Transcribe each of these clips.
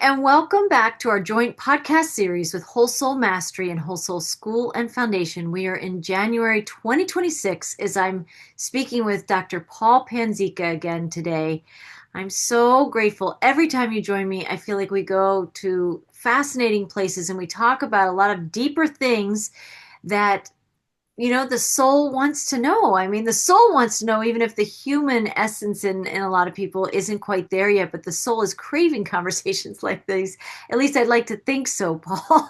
and welcome back to our joint podcast series with Whole Soul Mastery and Whole Soul School and Foundation. We are in January 2026 as I'm speaking with Dr. Paul Panzica again today. I'm so grateful. Every time you join me, I feel like we go to fascinating places and we talk about a lot of deeper things that the soul wants to know. I mean, the soul wants to know, even if the human essence in a lot of people isn't quite there yet, but the soul is craving conversations like these. At least I'd like to think so, Paul.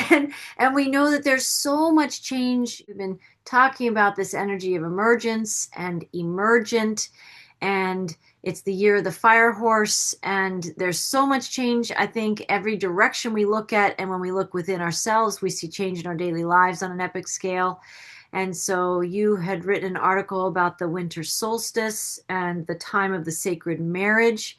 And we know that there's so much change. We've been talking about this energy of emergence and emergent, and it's the year of the fire horse, and there's so much change. I think every direction we look at, and when we look within ourselves, we see change in our daily lives on an epic scale. And so you had written an article about the winter solstice and the time of the sacred marriage.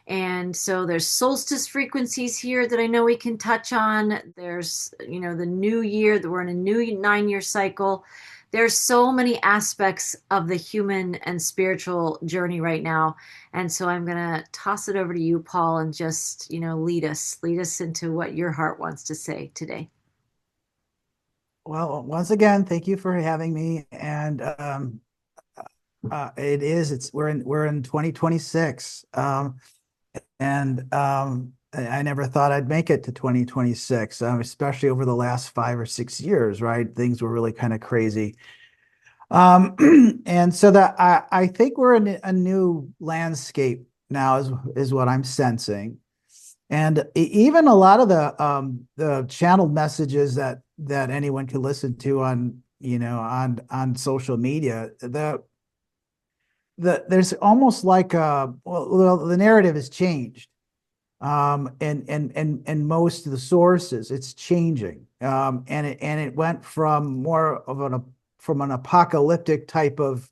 And so there's solstice frequencies here that I know we can touch on. There's, the new year, that we're in a new 9-year cycle. There's so many aspects of the human and spiritual journey right now. And so I'm going to toss it over to you, Paul, and just, lead us into what your heart wants to say today. Well, once again, thank you for having me. And we're in 2026. I never thought I'd make it to 2026, especially over the last 5 or 6 years, right? Things were really kind of crazy. And so that I think we're in a new landscape now is what I'm sensing. And even a lot of the channeled messages that anyone can listen to on social media, there's almost like the narrative has changed. And most of the sources, it's changing. And it went from more of an apocalyptic type of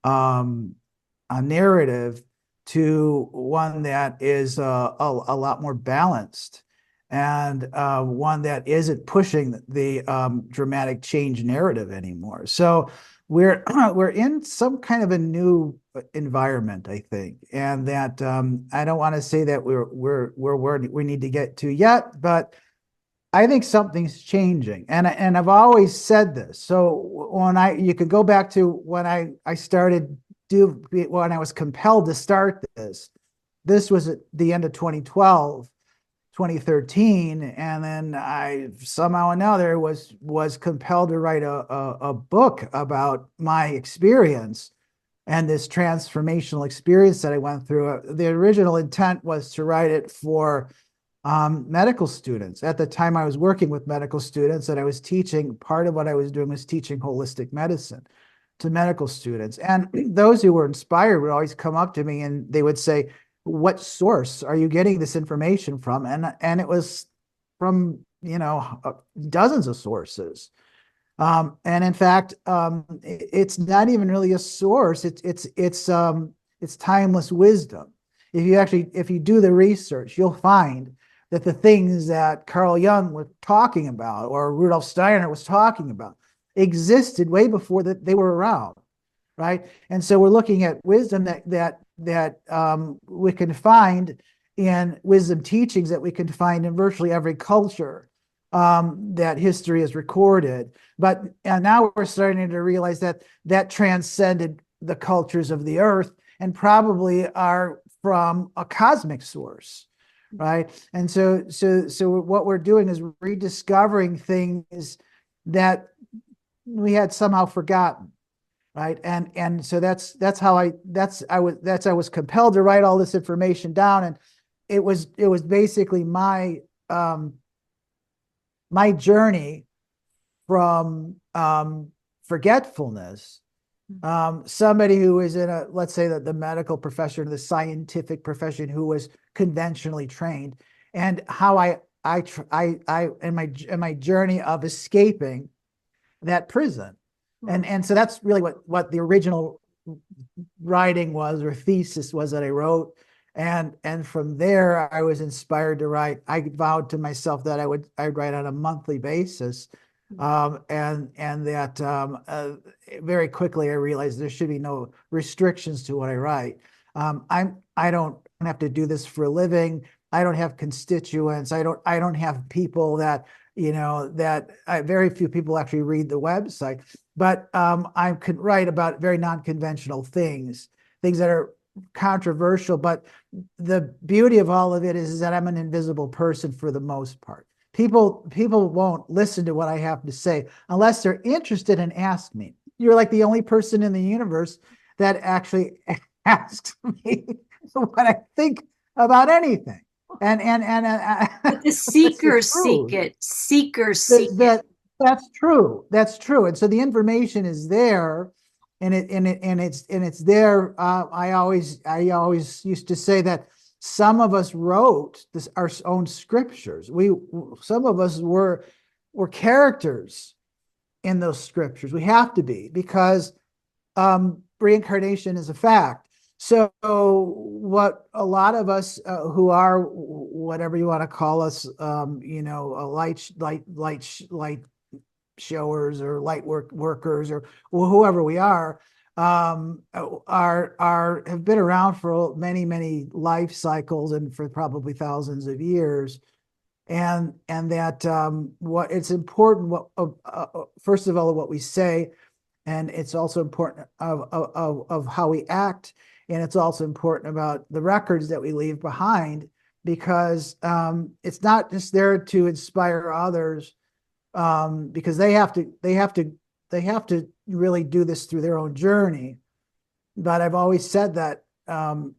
a narrative to one that is a lot more balanced, and one that isn't pushing the dramatic change narrative anymore. So we're we're in some kind of a new environment, I think, and that I don't want to say that we're where we need to get to yet, but I think something's changing, and I've always said this. So you could go back to when I started when I was compelled to start this. This was at the end of 2012, 2013, and then I somehow or another was compelled to write a book about my experience and this transformational experience that I went through. The original intent was to write it for medical students. At the time, I was working with medical students, and I was teaching. Part of what I was doing was teaching holistic medicine to medical students. And those who were inspired would always come up to me and they would say, "What source are you getting this information from?" And it was from dozens of sources. And in fact, it's not even really a source. It's timeless wisdom. If you do the research, you'll find that the things that Carl Jung was talking about or Rudolf Steiner was talking about existed way before that they were around, right? And so we're looking at wisdom that we can find in wisdom teachings that we can find in virtually every culture that history has recorded. But now we're starting to realize that transcended the cultures of the earth and probably are from a cosmic source, right? And so what we're doing is rediscovering things that we had somehow forgotten, right? And so I was compelled to write all this information down, and it was basically my journey from forgetfulness. Somebody who is in let's say that the medical profession, the scientific profession, who was conventionally trained, and how in my journey of escaping that prison. And so that's really what the original writing was, or thesis was, that I wrote. And from there, I was inspired to write. I vowed to myself that I'd write on a monthly basis. And that very quickly I realized there should be no restrictions to what I write. I don't have to do this for a living. I don't have constituents. I don't have people that, very few people actually read the website, but I could write about very non-conventional things that are controversial. But the beauty of all of it is that I'm an invisible person for the most part. People won't listen to what I have to say unless they're interested and ask me. You're like the only person in the universe that actually asks me what I think about anything. But the That's the seekers seek truth. it. Seekers seek That, it. that that's true. That's true. And so the information is there, and it's there. I always used to say that some of us wrote this our own scriptures. Some of us were characters in those scriptures. We have to be, because reincarnation is a fact. So what a lot of us who are whatever you want to call us, light showers or workers, or whoever we are have been around for many life cycles and for probably thousands of years. And that what it's important, first of all, what we say, and it's also important of how we act, and it's also important about the records that we leave behind, because it's not just there to inspire others, because they have to really do this through their own journey. But I've always said that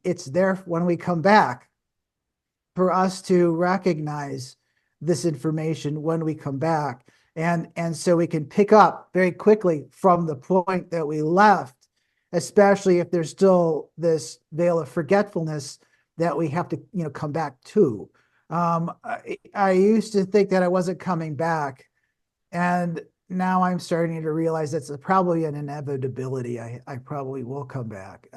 it's there when we come back for us to recognize this information when we come back. And so we can pick up very quickly from the point that we left, especially if there's still this veil of forgetfulness that we have to, come back to. I used to think that I wasn't coming back, and now I'm starting to realize that's probably an inevitability. I probably will come back.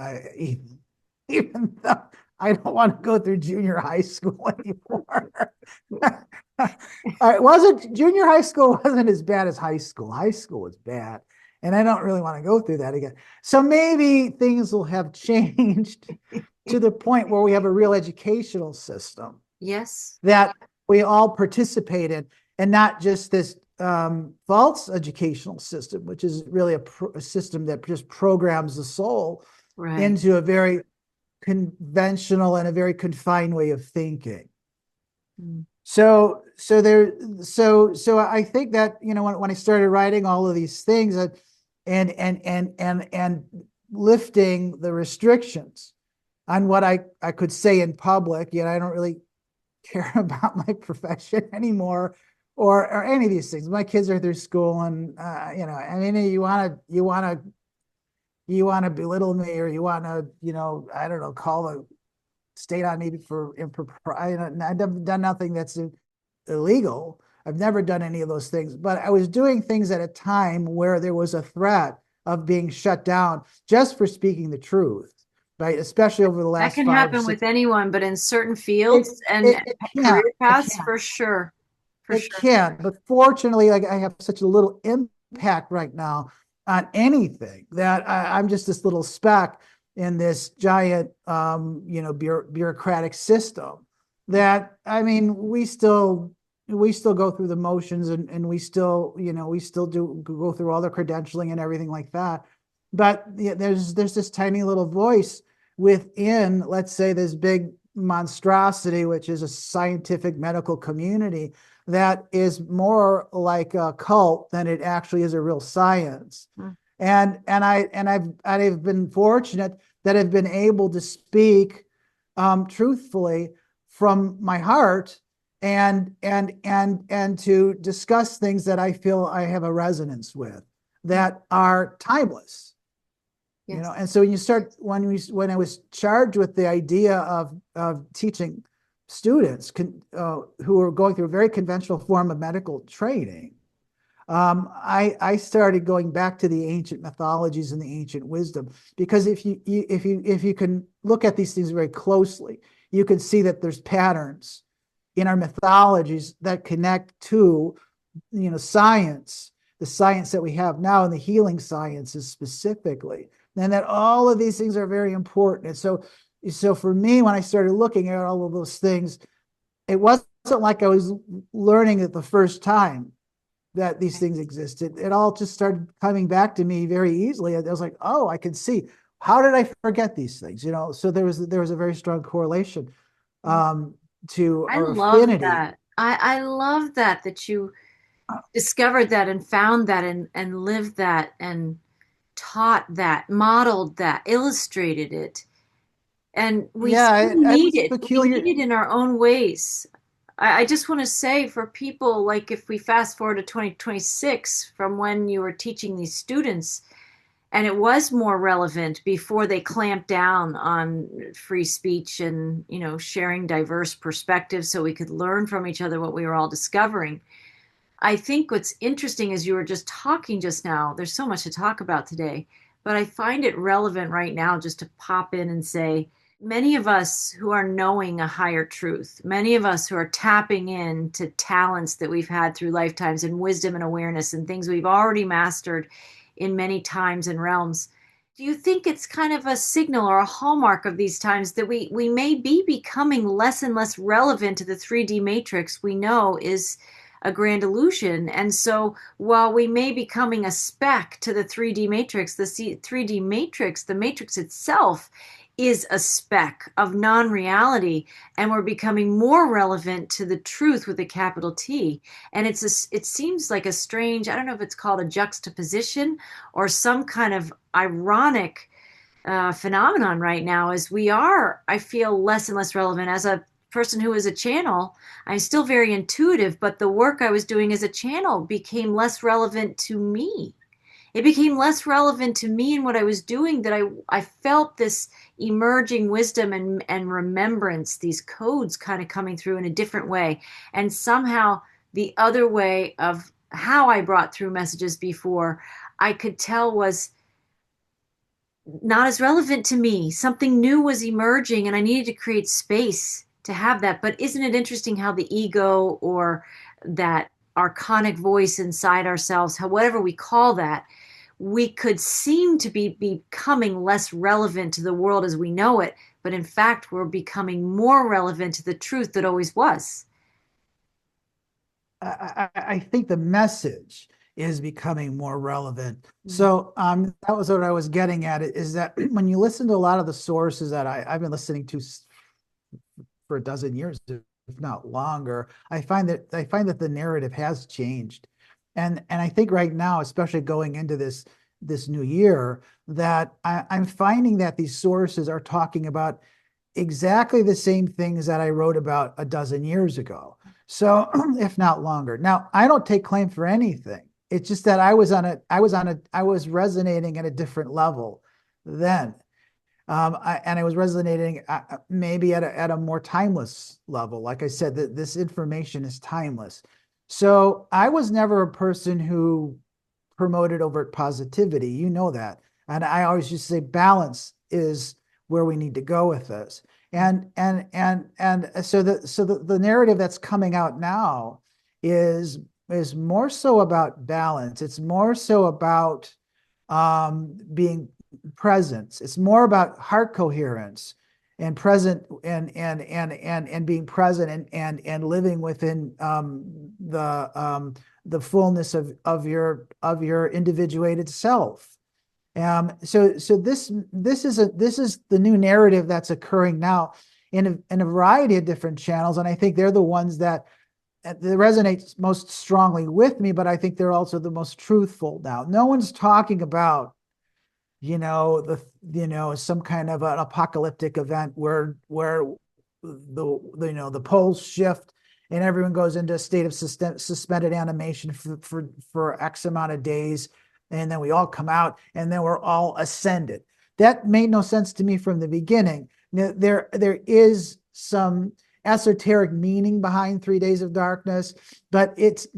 Even though I don't want to go through junior high school anymore. It wasn't Junior high school wasn't as bad as high school. High school was bad, and I don't really want to go through that again. So maybe things will have changed to the point where we have a real educational system Yes. that we all participate in, and not just this false educational system, which is really a system that just programs the soul Right. into a very conventional and a very confined way of thinking. Mm. So I think that, when I started writing all of these things, and lifting the restrictions on what I could say in public, I don't really care about my profession anymore, or any of these things. My kids are through school, and I mean, you want to belittle me, or you want to, I don't know, call the state on me for impropriety. I've done nothing that's illegal. I've never done any of those things, but I was doing things at a time where there was a threat of being shut down just for speaking the truth, right? Especially over the That last can five or happen six. with anyone, but in certain It fields and it career can, it paths, can, for sure. For it sure. can. But fortunately, like, I have such a little impact right now on anything, that I'm just this little speck in this giant, bureaucratic system. That, I mean, we still go through the motions, and we still do go through all the credentialing and everything like that. But yeah, there's this tiny little voice within, let's say, this big monstrosity, which is a scientific medical community, that is more like a cult than it actually is a real science. Mm. And I've been fortunate that I've been able to speak truthfully from my heart, and to discuss things that I feel I have a resonance with, that are timeless. Yes. And so when I was charged with the idea of teaching students who are going through a very conventional form of medical training, I started going back to the ancient mythologies and the ancient wisdom, because if you can look at these things very closely, you can see that there's patterns in our mythologies that connect to, science, the science that we have now, and the healing sciences specifically, and that all of these things are very important. And so for me, when I started looking at all of those things, it wasn't like I was learning it the first time that these things existed. It all just started coming back to me very easily. I was like, oh, I can see. How did I forget these things? So there was a very strong correlation um, to I or love affinity. that. I love that you discovered that and found that and lived that and taught that, modeled that, illustrated it. And we Yeah, still I need was it. We need peculiar. it in our own ways. I just want to say for people, like if we fast forward to 2026 from when you were teaching these students, and it was more relevant before they clamped down on free speech and, sharing diverse perspectives so we could learn from each other what we were all discovering. I think what's interesting is you were just talking just now. There's so much to talk about today, but I find it relevant right now just to pop in and say many of us who are knowing a higher truth, many of us who are tapping into talents that we've had through lifetimes and wisdom and awareness and things we've already mastered in many times and realms. Do you think it's kind of a signal or a hallmark of these times that we may be becoming less and less relevant to the 3D matrix we know is a grand illusion? And so while we may be becoming a speck to the 3D matrix, the 3D matrix, the matrix itself is a speck of non-reality, and we're becoming more relevant to the truth with a capital T. And it seems like a strange, I don't know if it's called a juxtaposition or some kind of ironic phenomenon right now, as we are, I feel, less and less relevant. As a person who is a channel, I'm still very intuitive, but the work I was doing as a channel became less relevant to me. It became less relevant to me and what I was doing, that I felt this emerging wisdom and remembrance, these codes kind of coming through in a different way. And somehow the other way of how I brought through messages before, I could tell was not as relevant to me. Something new was emerging, and I needed to create space to have that. But isn't it interesting how the ego, or that archonic voice inside ourselves, whatever we call that, we could seem to be becoming less relevant to the world as we know it, but in fact, we're becoming more relevant to the truth that always was. I think the message is becoming more relevant. So that was what I was getting at. Is that when you listen to a lot of the sources that I've been listening to for a dozen years, if not longer, I find that the narrative has changed, and I think right now, especially going into this new year, that I'm finding that these sources are talking about exactly the same things that I wrote about a dozen years ago. So, if not longer. Now, I don't take claim for anything. It's just that I was resonating at a different level then. And I was resonating maybe at a more timeless level. Like I said, that this information is timeless. So I was never a person who promoted overt positivity. You know that. And I always just say balance is where we need to go with this. And so the narrative that's coming out now is is more so about balance. It's more so about being presence. It's more about heart coherence and present and being present and living within the fullness of your individuated self. So this is the new narrative that's occurring now in a variety of different channels, and I think they're the ones that resonate most strongly with me. But I think they're also the most truthful now. No one's talking about some kind of an apocalyptic event where the poles shift and everyone goes into a state of suspended animation for X amount of days, and then we all come out and then we're all ascended. That made no sense to me from the beginning. Now, there is some esoteric meaning behind 3 days of darkness, but it's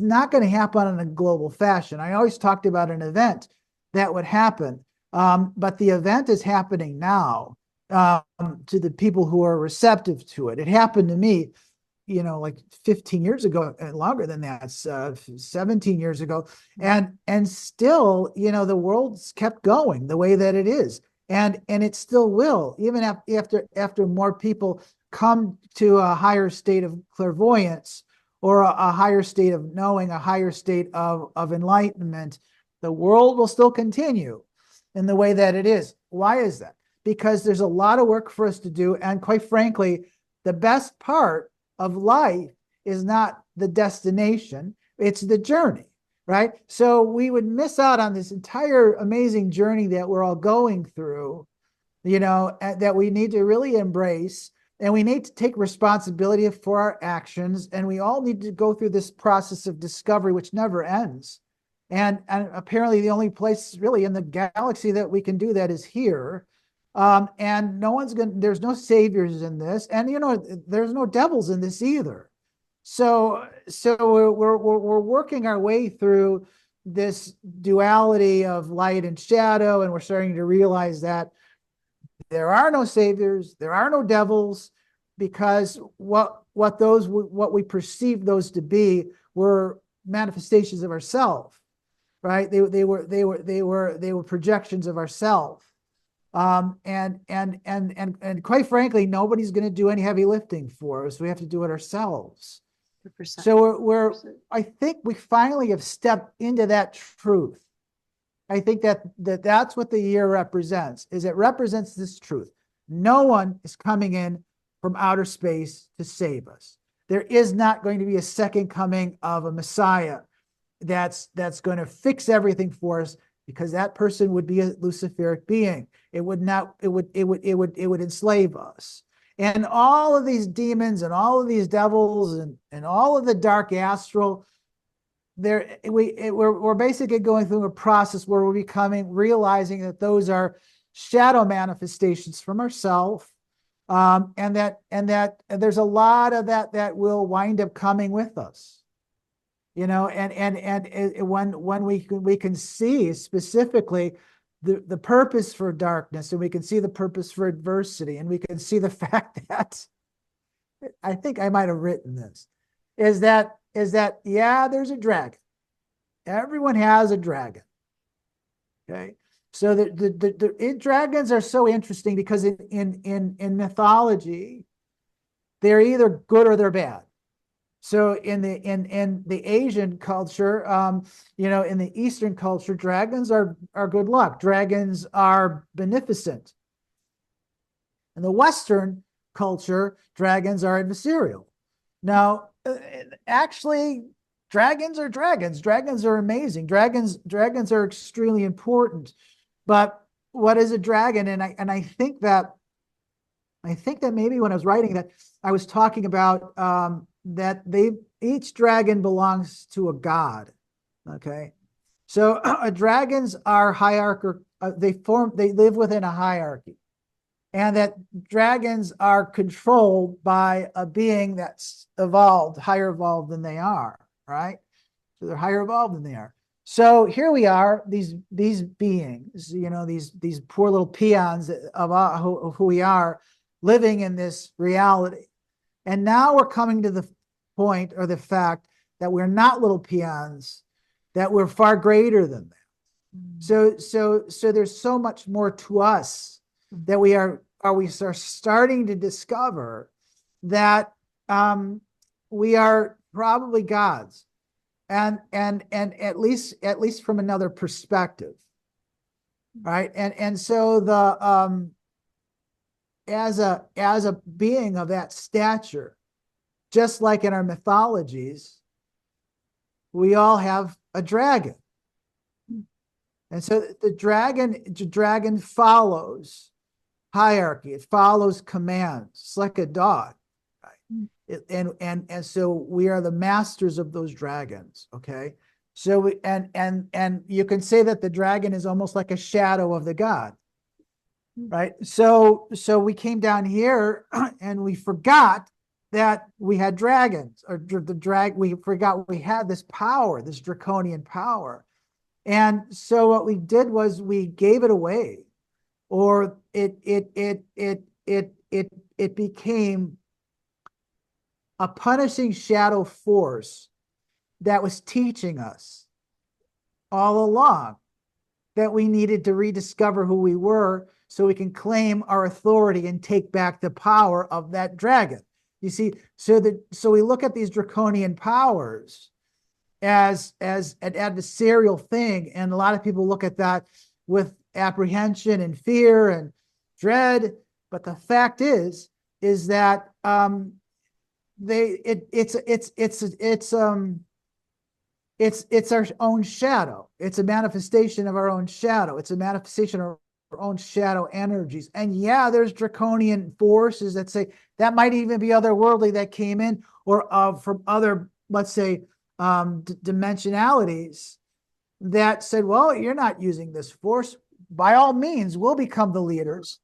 not going to happen in a global fashion. I always talked about an event that would happen. But the event is happening now, to the people who are receptive to it. It happened to me, like 15 years ago, and longer than that, 17 years ago. And still, the world's kept going the way that it is. And it still will, even after more people come to a higher state of clairvoyance or a higher state of knowing, a higher state of enlightenment, the world will still continue in the way that it is. Why is that? Because there's a lot of work for us to do. And quite frankly, the best part of life is not the destination, it's the journey, right? So we would miss out on this entire amazing journey that we're all going through, that we need to really embrace. And we need to take responsibility for our actions. And we all need to go through this process of discovery, which never ends. And apparently the only place really in the galaxy that we can do that is here. And there's no saviors in this. And, there's no devils in this either. So we're working our way through this duality of light and shadow. And we're starting to realize that there are no saviors, there are no devils, because what we perceive those to be were manifestations of ourselves, right? They were projections of ourselves. And quite frankly, nobody's going to do any heavy lifting for us. We have to do it ourselves. 100%. So I think we finally have stepped into that truth. I think that's what the year represents, is it represents this truth. No one is coming in from outer space to save us. There is not going to be a second coming of a Messiah that's going to fix everything for us, because that person would be a Luciferic being. It would enslave us. And all of these demons and all of these devils and all of the dark astral, we're basically going through a process where we're realizing that those are shadow manifestations from ourselves, and that there's a lot of that will wind up coming with us, and when we can see specifically the purpose for darkness, and we can see the purpose for adversity, and we can see the fact that I think I might have written this, is that yeah, there's a dragon. Everyone has a dragon. Okay. So the dragons are so interesting because in mythology, they're either good or they're bad. So in the Asian culture, in the Eastern culture, dragons are good luck. Dragons are beneficent. In the Western culture, dragons are adversarial. Now, actually, dragons are dragons. Dragons are amazing. Dragons are extremely important. But what is a dragon? And I think that maybe when I was writing that, I was talking about that each dragon belongs to a god. Okay, so dragons are hierarchical. They live within a hierarchy, and that dragons are controlled by a being that's higher evolved than they are. Right, so they're higher evolved than they are. So here we are, these beings, these poor little peons of who we are, living in this reality. And now we're coming to the point, or the fact, that we're not little peons, that we're far greater than that. So there's so much more to us that we are starting to discover, that we are probably gods, and at least from another perspective, right? And so as a being of that stature, just like in our mythologies, we all have a dragon. And so the dragon follows hierarchy. It follows commands. It's like a dog. Right? And so we are the masters of those dragons. Okay. So and you can say that the dragon is almost like a shadow of the god. Right. So we came down here and we forgot that we had dragons, or we forgot we had this power, this draconian power. And so what we did was we gave it away, or it became a punishing shadow force that was teaching us all along that we needed to rediscover who we were, so we can claim our authority and take back the power of that dragon. You see, so we look at these draconian powers as an adversarial thing, and a lot of people look at that with apprehension and fear and dread. But the fact is that it's our own shadow. It's a manifestation of our own shadow. It's a manifestation of our own shadow energies. And yeah, there's draconian forces that say that might even be otherworldly that came in, or from other, let's say, dimensionalities that said, well, you're not using this force. By all means, we'll become the leaders.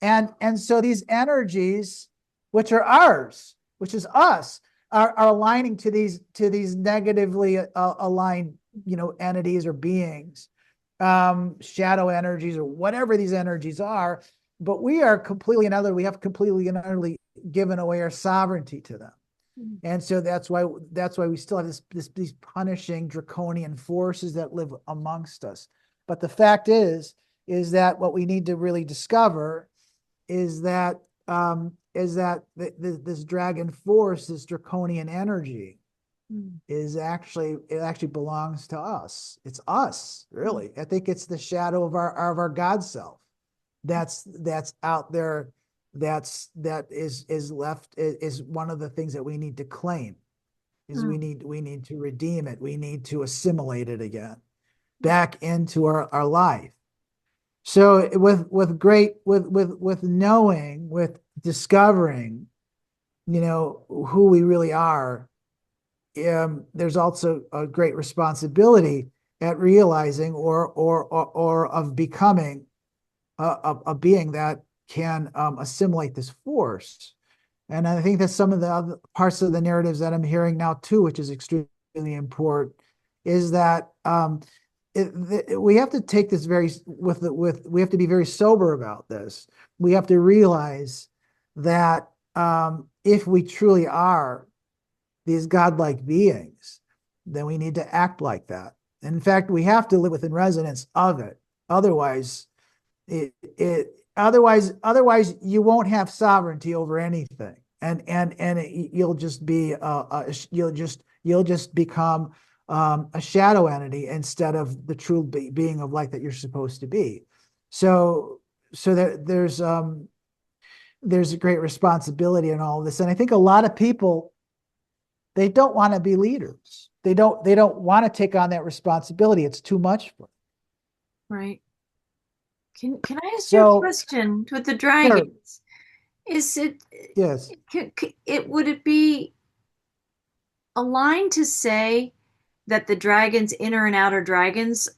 And so these energies, which are ours, which is us, are aligning to these negatively aligned, entities or beings, shadow energies or whatever these energies are. But we have completely and utterly given away our sovereignty to them. And so that's why we still have these punishing draconian forces that live amongst us. But the fact is that what we need to really discover is that this dragon force, this draconian energy, it actually belongs to us. It's us, really. I think it's the shadow of our God self that's out there. That is left, is one of the things that we need to claim. Is we need to redeem it. We need to assimilate it again back into our life. So with knowing, with discovering, who we really are, there's also a great responsibility at realizing or of becoming a being that can assimilate this force. And I think that some of the other parts of the narratives that I'm hearing now too, which is extremely important, is that we have to take this we have to be very sober about this. We have to realize that if we truly are these godlike beings, then we need to act like that. And in fact, we have to live within resonance of it. Otherwise, otherwise you won't have sovereignty over anything, and you'll just be you'll just become a shadow entity instead of the true being of light that you're supposed to be. So that there's a great responsibility in all of this, and I think a lot of people, they don't want to be leaders. They don't want to take on that responsibility. It's too much for them. Right. Can I ask you a question with the dragons? Sure. Is it, yes, would it be aligned to say that the dragons, inner and outer dragons,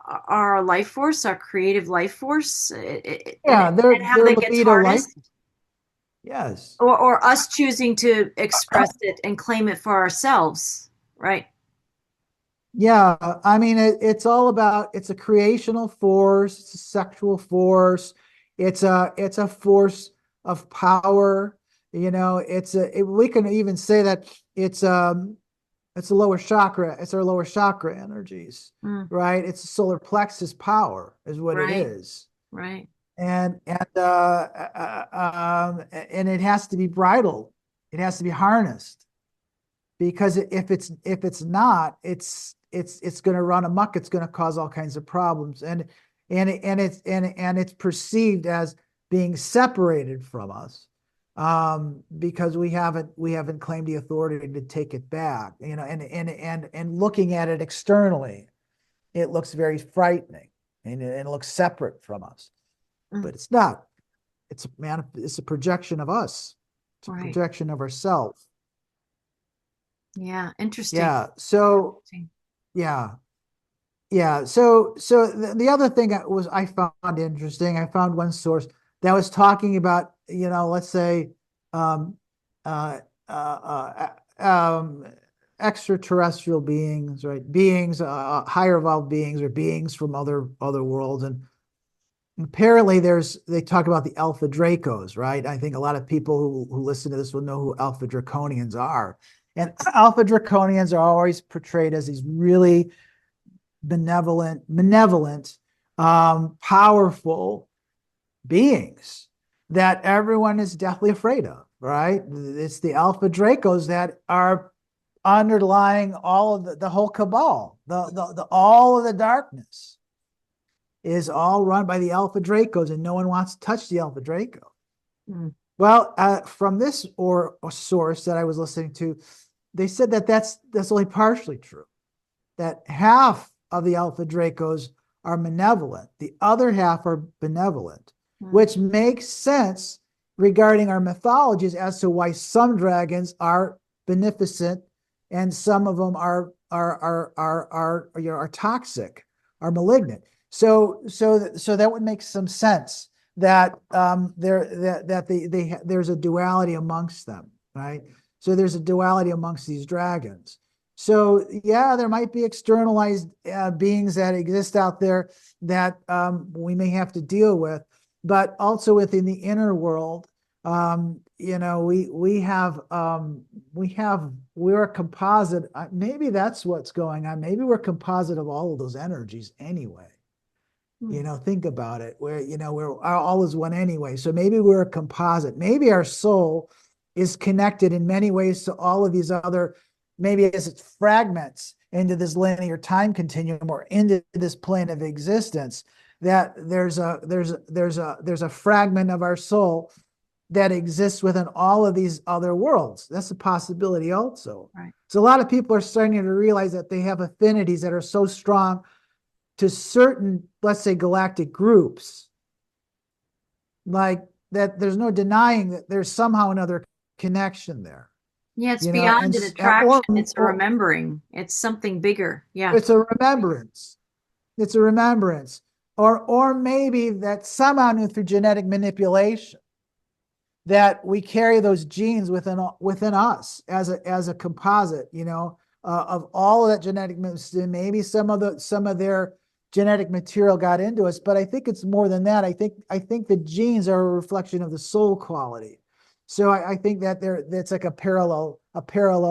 are a life force, our creative life force? Yeah, and how they're that gets harnessed? Yes. Or us choosing to express it and claim it for ourselves, right? Yeah, I mean, it's all about, it's a creational force, it's a sexual force, it's a force of power. We can even say that it's a lower chakra. It's our lower chakra energies, right? It's a solar plexus power is what it is. Right. And it has to be bridled. It has to be harnessed, because if it's not, it's going to run amok. It's going to cause all kinds of problems, and it's perceived as being separated from us, because we haven't claimed the authority to take it back. And looking at it externally, it looks very frightening, and it looks separate from us, but it's not. It's a projection of us. It's a projection of ourselves. Yeah, interesting. Yeah. So, yeah. So the other thing I found interesting, I found one source that was talking about, let's say, extraterrestrial beings, right? Beings, higher evolved beings, or beings from other worlds. And apparently they talk about the Alpha Dracos, right? I think a lot of people who listen to this will know who Alpha Draconians are. And Alpha Draconians are always portrayed as these really benevolent, powerful beings that everyone is deathly afraid of, right? It's the Alpha Dracos that are underlying all of the whole cabal, the all of the darkness is all run by the Alpha Dracos, and no one wants to touch the Alpha Draco. Mm. Well, from this or source that I was listening to, they said that that's only partially true. That half of the Alpha Dracos are malevolent, the other half are benevolent, which makes sense regarding our mythologies as to why some dragons are beneficent and some of them are toxic, are malignant. So that would make some sense that there's a duality amongst them, right? So there's a duality amongst these dragons. So yeah, there might be externalized beings that exist out there that we may have to deal with, but also within the inner world, we're a composite. Maybe that's what's going on. Maybe we're a composite of all of those energies anyway. Think about it. We're all is one anyway. So maybe we're a composite. Maybe our soul is connected in many ways to all of these other, maybe as it fragments into this linear time continuum or into this plane of existence, that there's a fragment of our soul that exists within all of these other worlds. That's a possibility also. Right. So a lot of people are starting to realize that they have affinities that are so strong to certain, let's say, galactic groups, like that there's no denying that there's somehow another connection there. Yeah, it's beyond an Or, attraction. It's a remembering. It's something bigger. Yeah. it's a remembrance. It's a remembrance. Or maybe that somehow through genetic manipulation that we carry those genes within us as a composite, of all of that genetic, maybe some of their genetic material got into us, but I think it's more than that. I think the genes are a reflection of the soul quality. So I think that that's like a parallel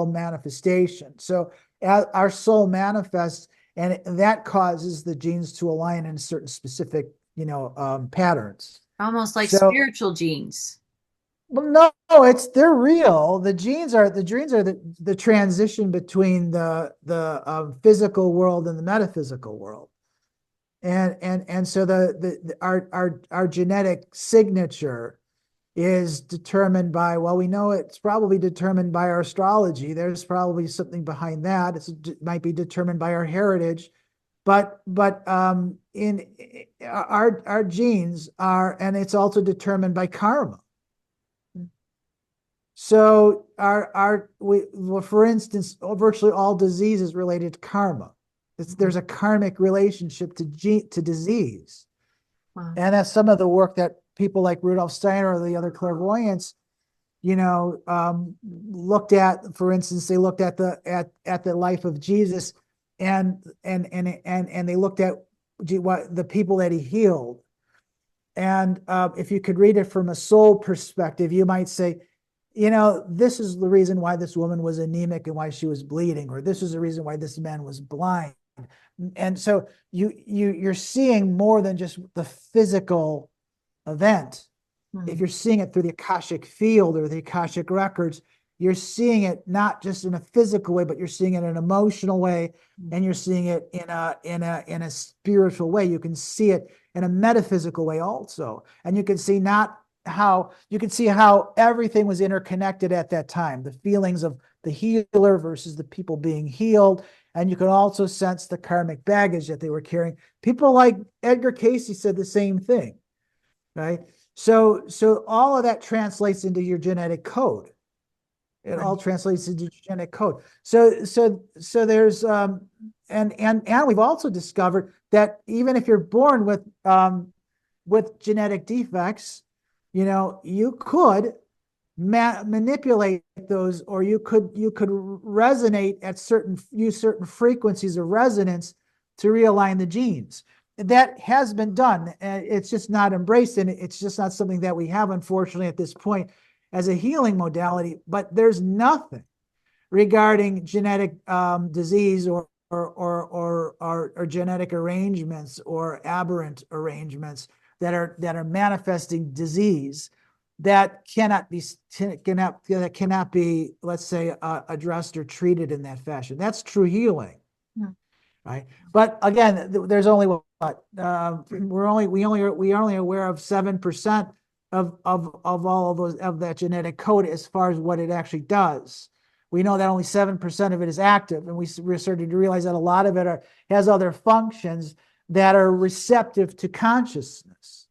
manifestation. So as our soul manifests, and that causes the genes to align in certain specific, patterns. Almost like So, spiritual genes. well, no, they're real. The genes are the transition between the physical world and the metaphysical world. And so our genetic signature is determined by, well, we know it's probably determined by our astrology. There's probably something behind that. It might be determined by our heritage, but in our genes are, and it's also determined by karma. So for instance, virtually all disease is related to karma. There's a karmic relationship to disease. Wow. And that's some of the work that people like Rudolf Steiner or the other clairvoyants, looked at. For instance, they looked at the life of Jesus, and they looked at what the people that he healed. And if you could read it from a soul perspective, you might say, this is the reason why this woman was anemic and why she was bleeding, or this is the reason why this man was blind. And so you're seeing more than just the physical event. If you're seeing it through the Akashic field or the Akashic records, you're seeing it not just in a physical way, but you're seeing it in an emotional way, and you're seeing it in a spiritual way. You can see it in a metaphysical way also, and you can see how everything was interconnected at that time. The feelings of the healer versus the people being healed. And you can also sense the karmic baggage that they were carrying. People like Edgar Cayce said the same thing, right? So all of that translates into your genetic code. It all translates into genetic code. So there's and we've also discovered that even if you're born with genetic defects, you could manipulate those, or you could resonate at certain frequencies of resonance to realign the genes. That has been done. It's just not embraced, and it's just not something that we have, unfortunately, at this point as a healing modality. But there's nothing regarding genetic disease or genetic arrangements or aberrant arrangements that are manifesting disease that cannot be, let's say, addressed or treated in that fashion. That's true healing, right? But again, there's only what we only aware of 7% of all of those of that genetic code as far as what it actually does. We know that only 7% of it is active, and we're starting to realize that a lot of it has other functions that are receptive to consciousness.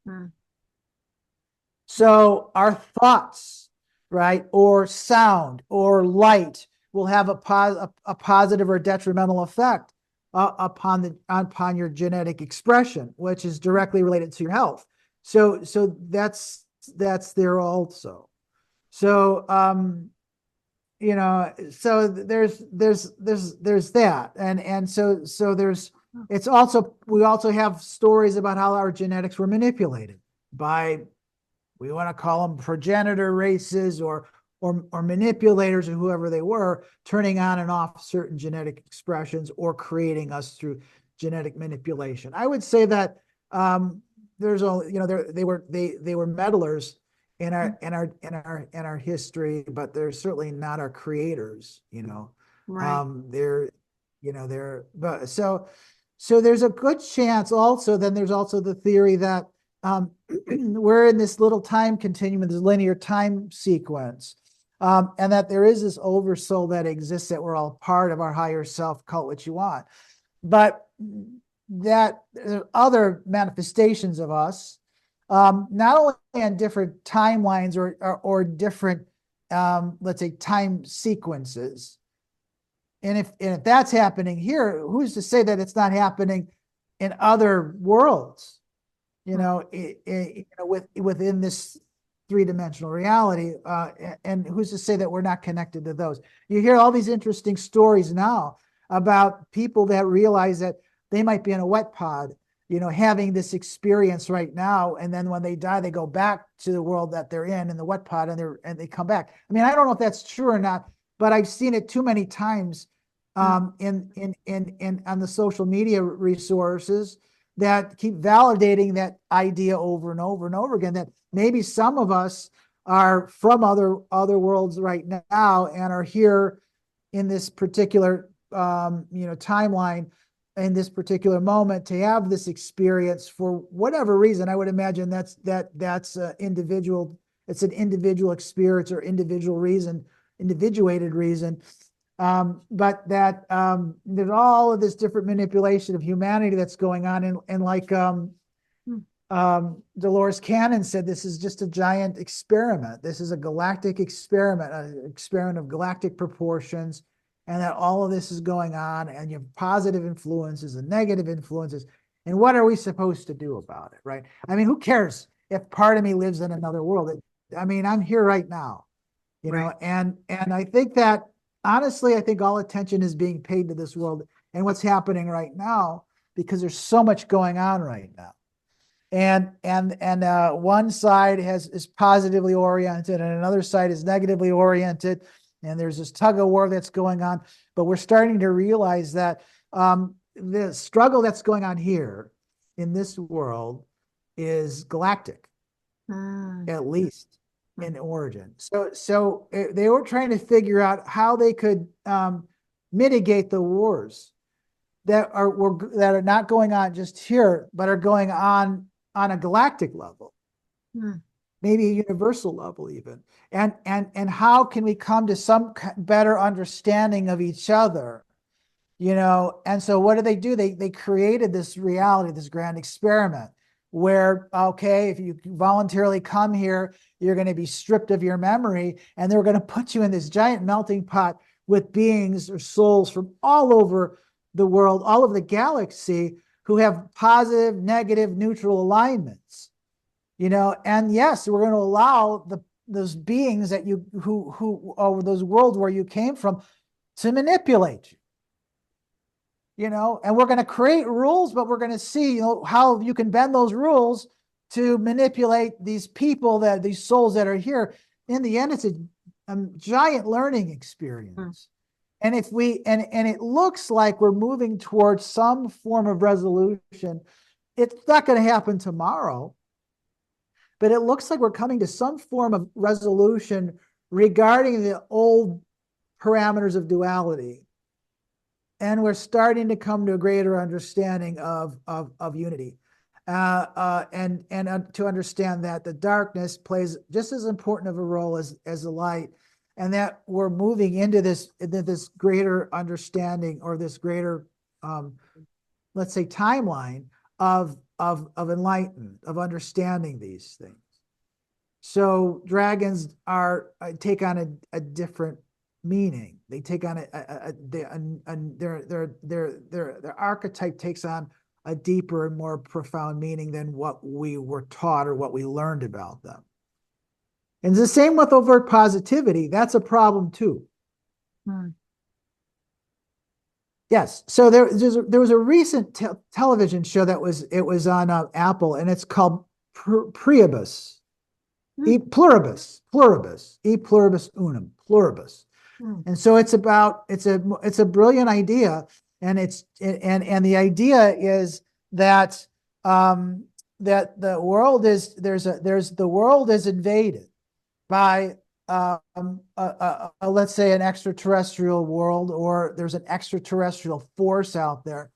So our thoughts, right, or sound or light will have a positive or detrimental effect upon your genetic expression, which is directly related to your health. So that's there also. So so there's that, and so there's it's also we also have stories about how our genetics were manipulated by, we want to call them progenitor races or manipulators or whoever they were, turning on and off certain genetic expressions or creating us through genetic manipulation. I would say that there's a they were meddlers in our history, but they're certainly not our creators. Right. But so there's a good chance also. Then there's also the theory that we're in this little time continuum, this linear time sequence, and that there is this oversoul that exists, that we're all part of our higher self, call it what you want, but that there are other manifestations of us, not only on different timelines or different, let's say, time sequences. And if that's happening here, who's to say that it's not happening in other worlds? Within this three-dimensional reality, and who's to say that we're not connected to those? You hear all these interesting stories now about people that realize that they might be in a wet pod, having this experience right now, and then when they die, they go back to the world that they're in the wet pod, and they come back. I mean, I don't know if that's true or not, but I've seen it too many times in on the social media resources that keep validating that idea over and over and over again, that maybe some of us are from other worlds right now and are here in this particular timeline, in this particular moment, to have this experience for whatever reason. I would imagine that's individual. It's an individual experience or individual reason, individuated reason. But that there's all of this different manipulation of humanity that's going on, and like Dolores Cannon said, this is just a giant experiment. This is a galactic experiment, an experiment of galactic proportions, and that all of this is going on, and you have positive influences and negative influences. And what are we supposed to do about it, right? I mean, who cares if part of me lives in another world? I mean, I'm here right now, Right. and I think that, honestly, I think all attention is being paid to this world and what's happening right now, because there's so much going on right now. And one side is positively oriented, and another side is negatively oriented. And there's this tug of war that's going on. But we're starting to realize that the struggle that's going on here in this world is galactic, at least in origin. So they were trying to figure out how they could mitigate the wars that are not going on just here, but are going on a galactic level, maybe a universal level even. And how can we come to some better understanding of each other? And so what do? They created this reality, this grand experiment, where, okay, if you voluntarily come here, you're going to be stripped of your memory, and they're going to put you in this giant melting pot with beings or souls from all over the world, all over the galaxy, who have positive, negative, neutral alignments. And yes, we're going to allow those beings that who over those worlds where you came from to manipulate you. And we're going to create rules, but we're going to see, how you can bend those rules to manipulate these people, these souls that are here. In the end, it's a giant learning experience. And if and it looks like we're moving towards some form of resolution, it's not going to happen tomorrow, but it looks like we're coming to some form of resolution regarding the old parameters of duality. And we're starting to come to a greater understanding of unity. And to understand that the darkness plays just as important of a role as the light, and that we're moving into this greater understanding, or this greater, let's say, timeline of enlightenment, of understanding these things. So dragons take on a different meaning. They take on their archetype takes on a deeper and more profound meaning than what we were taught or what we learned about them. And it's the same with overt positivity. That's a problem too. Yes. So there was a recent television show that was on Apple, and it's called Priebus. E pluribus, e pluribus unum, pluribus. And so it's a brilliant idea, and the idea is that that the world is invaded by let's say an extraterrestrial world, or there's an extraterrestrial force out there,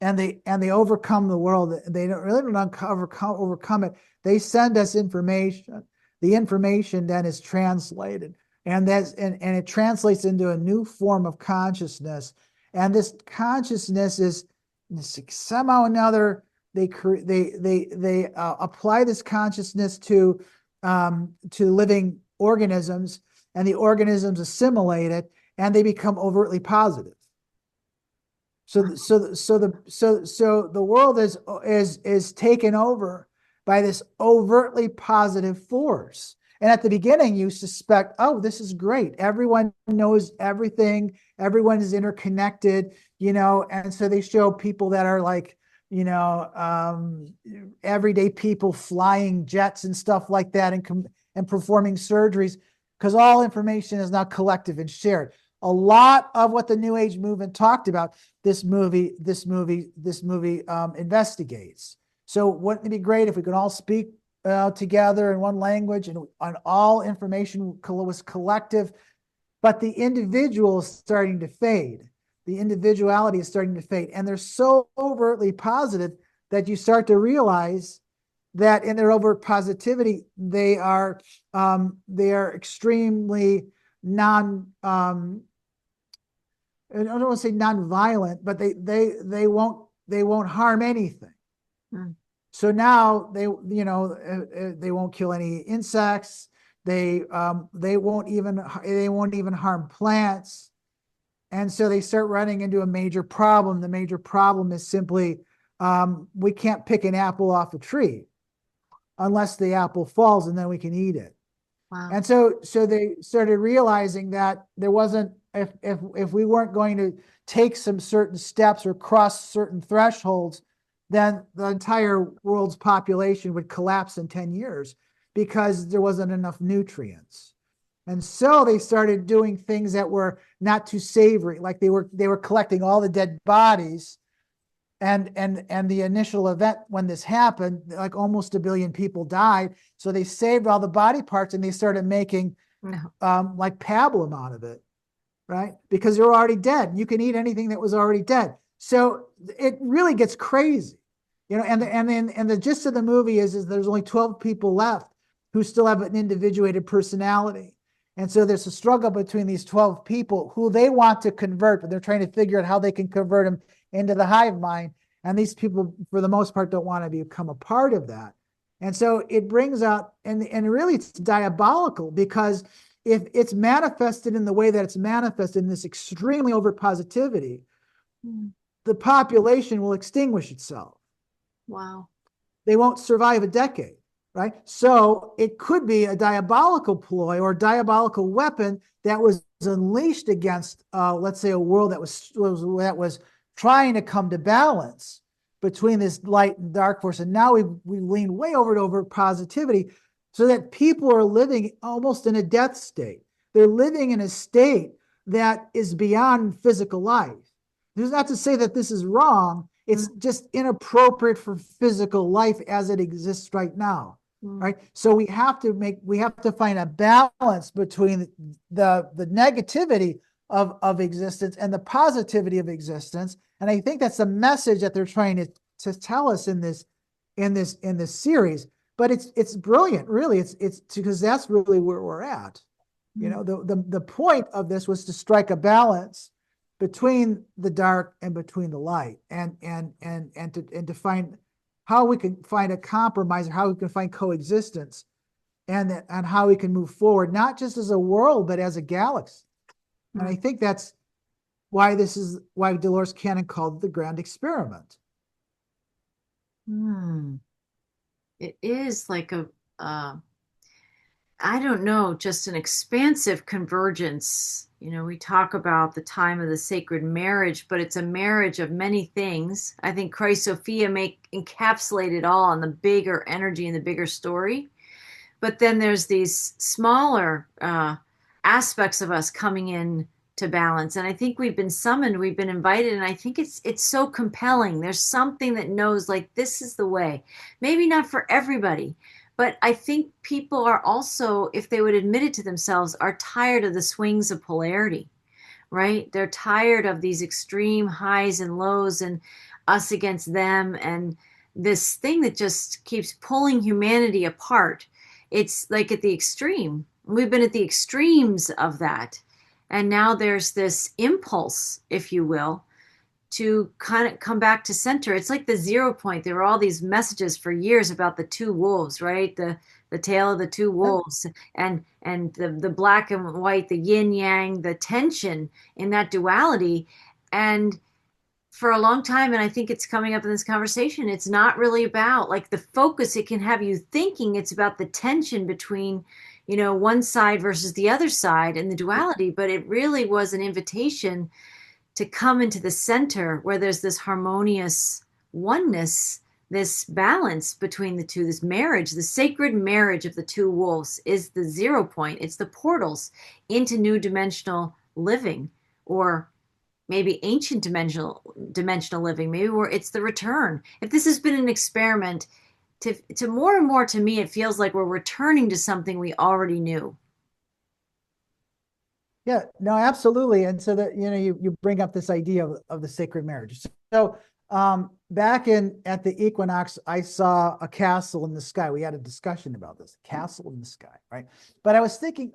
and they overcome the world. They don't really overcome it. They send us information. The information then is translated, and it translates into a new form of consciousness. And this consciousness is somehow or another, they apply this consciousness to living organisms, and the organisms assimilate it, and they become overtly positive. So the world is taken over by this overtly positive force. And at the beginning, you suspect, oh, this is great. Everyone knows everything. Everyone is interconnected, and so they show people that are like, everyday people flying jets and stuff like that, and performing surgeries, because all information is now collective and shared. A lot of what the New Age movement talked about, this movie investigates. So wouldn't it be great if we could all speak together in one language, and all information was collective, but the individual is starting to fade. The individuality is starting to fade, and they're so overtly positive that you start to realize that in their overt positivity, they are extremely I don't want to say non-violent, but they won't harm anything. So now they won't kill any insects. They won't even harm plants. And so they start running into a major problem. The major problem is simply we can't pick an apple off a tree unless the apple falls, and then we can eat it. Wow. And so they started realizing that there wasn't, if we weren't going to take some certain steps or cross certain thresholds, then the entire world's population would collapse in 10 years because there wasn't enough nutrients. And so they started doing things that were not too savory, like they were collecting all the dead bodies. And the initial event when this happened, like almost 1 billion people died. So they saved all the body parts, and they started making like pablum out of it, right? Because they're already dead. You can eat anything that was already dead. So it really gets crazy, and the gist of the movie is there's only 12 people left who still have an individuated personality. And so there's a struggle between these 12 people who they want to convert, but they're trying to figure out how they can convert them into the hive mind. And these people, for the most part, don't want to become a part of that. And so it brings out, and really it's diabolical, because if it's manifested in the way that it's manifested, in this extremely over positivity, the population will extinguish itself. Wow. They won't survive a decade, right? So it could be a diabolical ploy or diabolical weapon that was unleashed against, let's say, a world that was trying to come to balance between this light and dark force. And now we lean way over positivity, so that people are living almost in a death state. They're living in a state that is beyond physical life. This is not to say that this is wrong. It's just inappropriate for physical life as it exists right now. Mm. right? So we have to find a balance between the negativity of existence and the positivity of existence. And I think that's the message that they're trying to tell us in this series. But it's brilliant, really. It's because that's really where we're at. You Mm. know, the point of this was to strike a balance between the dark and between the light, and to find how we can find a compromise, or how we can find coexistence, and how we can move forward, not just as a world, but as a galaxy. And I Mm. think that's why Dolores Cannon called it the grand experiment. Mm. It is like a, uh, I don't know, just an expansive convergence. You know, we talk about the time of the sacred marriage, but it's a marriage of many things. I think Christ Sophia make encapsulate it all in the bigger energy and the bigger story. But then there's these smaller aspects of us coming in to balance. And I think we've been summoned, we've been invited, and I think it's so compelling. There's something that knows like this is the way. Maybe not for everybody, but I think people are also, if they would admit it to themselves, are tired of the swings of polarity, right? They're tired of these extreme highs and lows and us against them and this thing that just keeps pulling humanity apart. It's like at the extreme. We've been at the extremes of that. And now there's this impulse, if you will, to kind of come back to center. It's like the 0 point. There were all these messages for years about the two wolves, right? The tale of the two wolves, and the black and white, the yin yang, the tension in that duality. And for a long time, and I think it's coming up in this conversation, it's not really about like the focus. It can have you thinking it's about the tension between, you know, one side versus the other side and the duality, but it really was an invitation to come into the center where there's this harmonious oneness, this balance between the two, this marriage, the sacred marriage of the two wolves is the 0 point. It's the portals into new dimensional living, or maybe ancient dimensional living, maybe where it's the return. If this has been an experiment, to more and more, to me, it feels like we're returning to something we already knew. Yeah, no, absolutely. And so that, you bring up this idea of the sacred marriage. So back at the equinox, I saw a castle in the sky. We had a discussion about this castle in the sky, right? But I was thinking,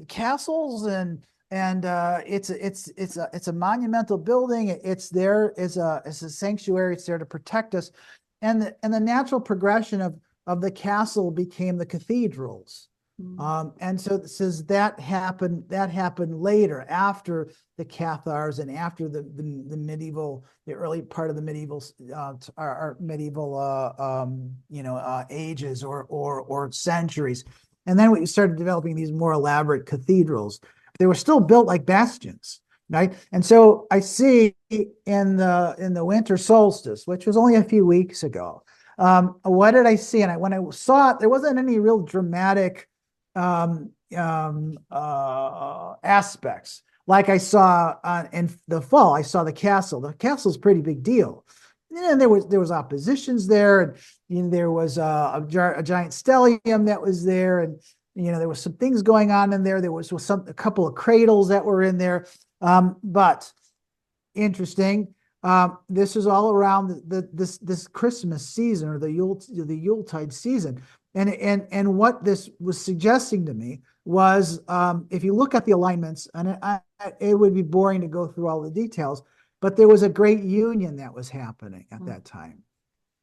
castles and it's a monumental building. It's there as a sanctuary. It's there to protect us, and the natural progression of the castle became the cathedrals. Mm. And so it says that happened later, after the Cathars and after the medieval, the early part of the medieval our medieval ages or centuries. And then we started developing these more elaborate cathedrals. They were still built like bastions, right? And so I see in the winter solstice, which was only a few weeks ago, what did I see? And when I saw it, there wasn't any real dramatic aspects. Like I saw in the fall, I saw the castle. The castle's a pretty big deal. And there was oppositions there, and there was a giant stellium that was there, and there was some things going on in there. There was a couple of cradles that were in there, but interesting. This is all around this Christmas season, or the Yuletide season. And what this was suggesting to me was, if you look at the alignments, and it would be boring to go through all the details, but there was a great union that was happening at that time.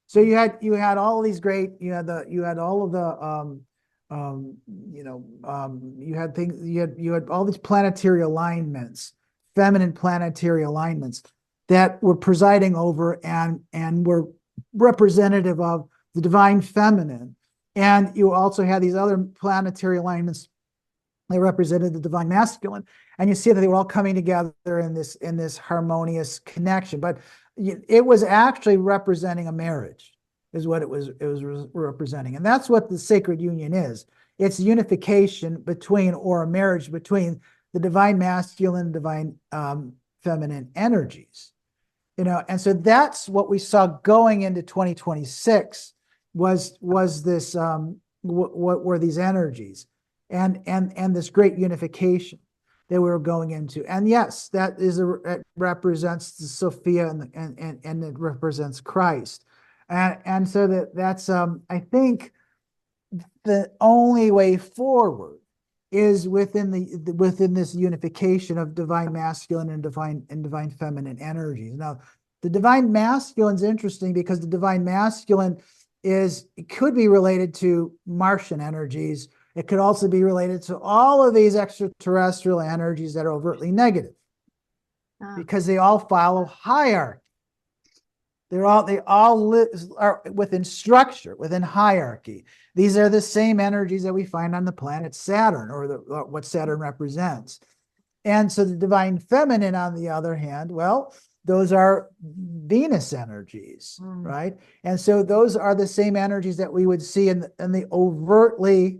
So you had all these great, you had all of the you had things, you had all these planetary alignments, feminine planetary alignments that were presiding over and were representative of the divine feminine. And you also had these other planetary alignments that represented the divine masculine. And you see that they were all coming together in this harmonious connection. But it was actually representing a marriage, is what it was representing. And that's what the sacred union is. It's unification between, or a marriage between, the divine masculine and divine feminine energies. And so that's what we saw going into 2026. was this what were these energies, and this great unification that we were going into. And yes, it represents the Sophia, and it represents Christ. And so that's I think the only way forward is within this unification of divine masculine and divine feminine energies. Now, the divine masculine is interesting because the divine masculine it could be related to Martian energies. It could also be related to all of these extraterrestrial energies that are overtly negative, because they all follow hierarchy. They all are within structure, within hierarchy. These are the same energies that we find on the planet Saturn, or what Saturn represents. And so the divine feminine, on the other hand, well, those are Venus energies, right? And so those are the same energies that we would see in the overtly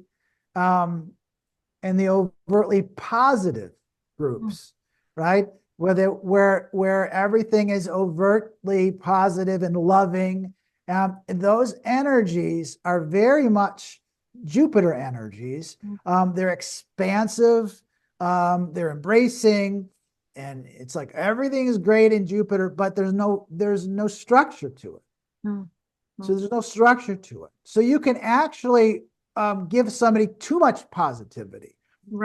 positive groups, right? Where everything is overtly positive and loving. Those energies are very much Jupiter energies. They're expansive, they're embracing, and it's like everything is great in Jupiter, but there's no structure to it. So there's no structure to it. So you can actually give somebody too much positivity,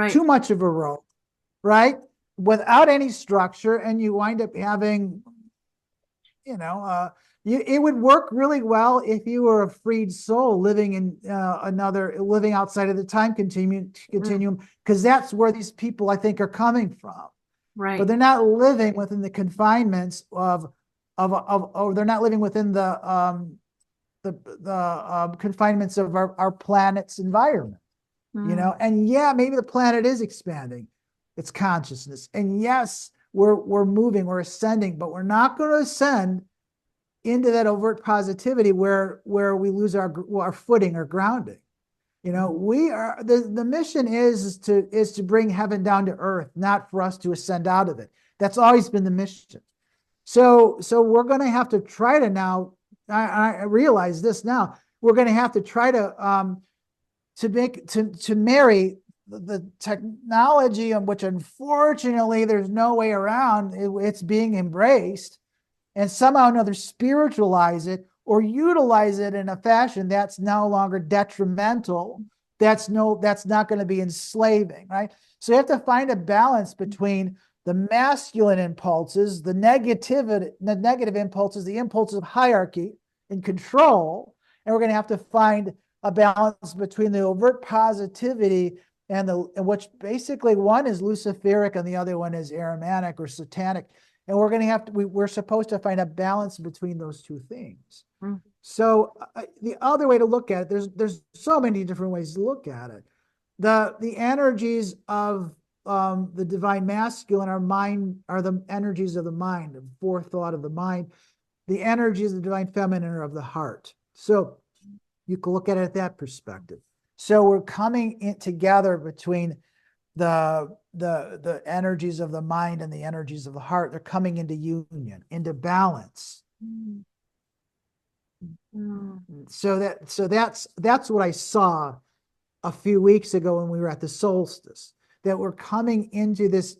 too much of a role, right? Without any structure, and you wind up having, it would work really well if you were a freed soul living in living outside of the time continuum, because that's where these people, I think, are coming from. Right. But they're not living within the confinements or they're not living within the confinements of our planet's environment. And yeah, maybe the planet is expanding its consciousness, and yes, we're moving, we're ascending, but we're not going to ascend into that overt positivity where we lose our footing or grounding. We are the mission is to bring heaven down to earth, not for us to ascend out of it. That's always been the mission. So we're going to have to try to now. I realize this now. We're going to have to try to marry the technology, on which unfortunately there's no way around. It's being embraced, and somehow or another spiritualize it or utilize it in a fashion that's no longer detrimental. That's not going to be enslaving, right? So you have to find a balance between the masculine impulses, the negative impulses, the impulses of hierarchy and control, and we're going to have to find a balance between the overt positivity and which basically one is Luciferic and the other one is Ahrimanic or Satanic. And we're supposed to find a balance between those two things. So the other way to look at it, there's so many different ways to look at it. The energies of the divine masculine are the energies of the mind, the forethought of the mind. The energies of the divine feminine are of the heart. So you can look at it at that perspective. So we're coming in together between the energies of the mind and the energies of the heart. They're coming into union, into balance. So that's what I saw a few weeks ago when we were at the solstice, that we're coming into this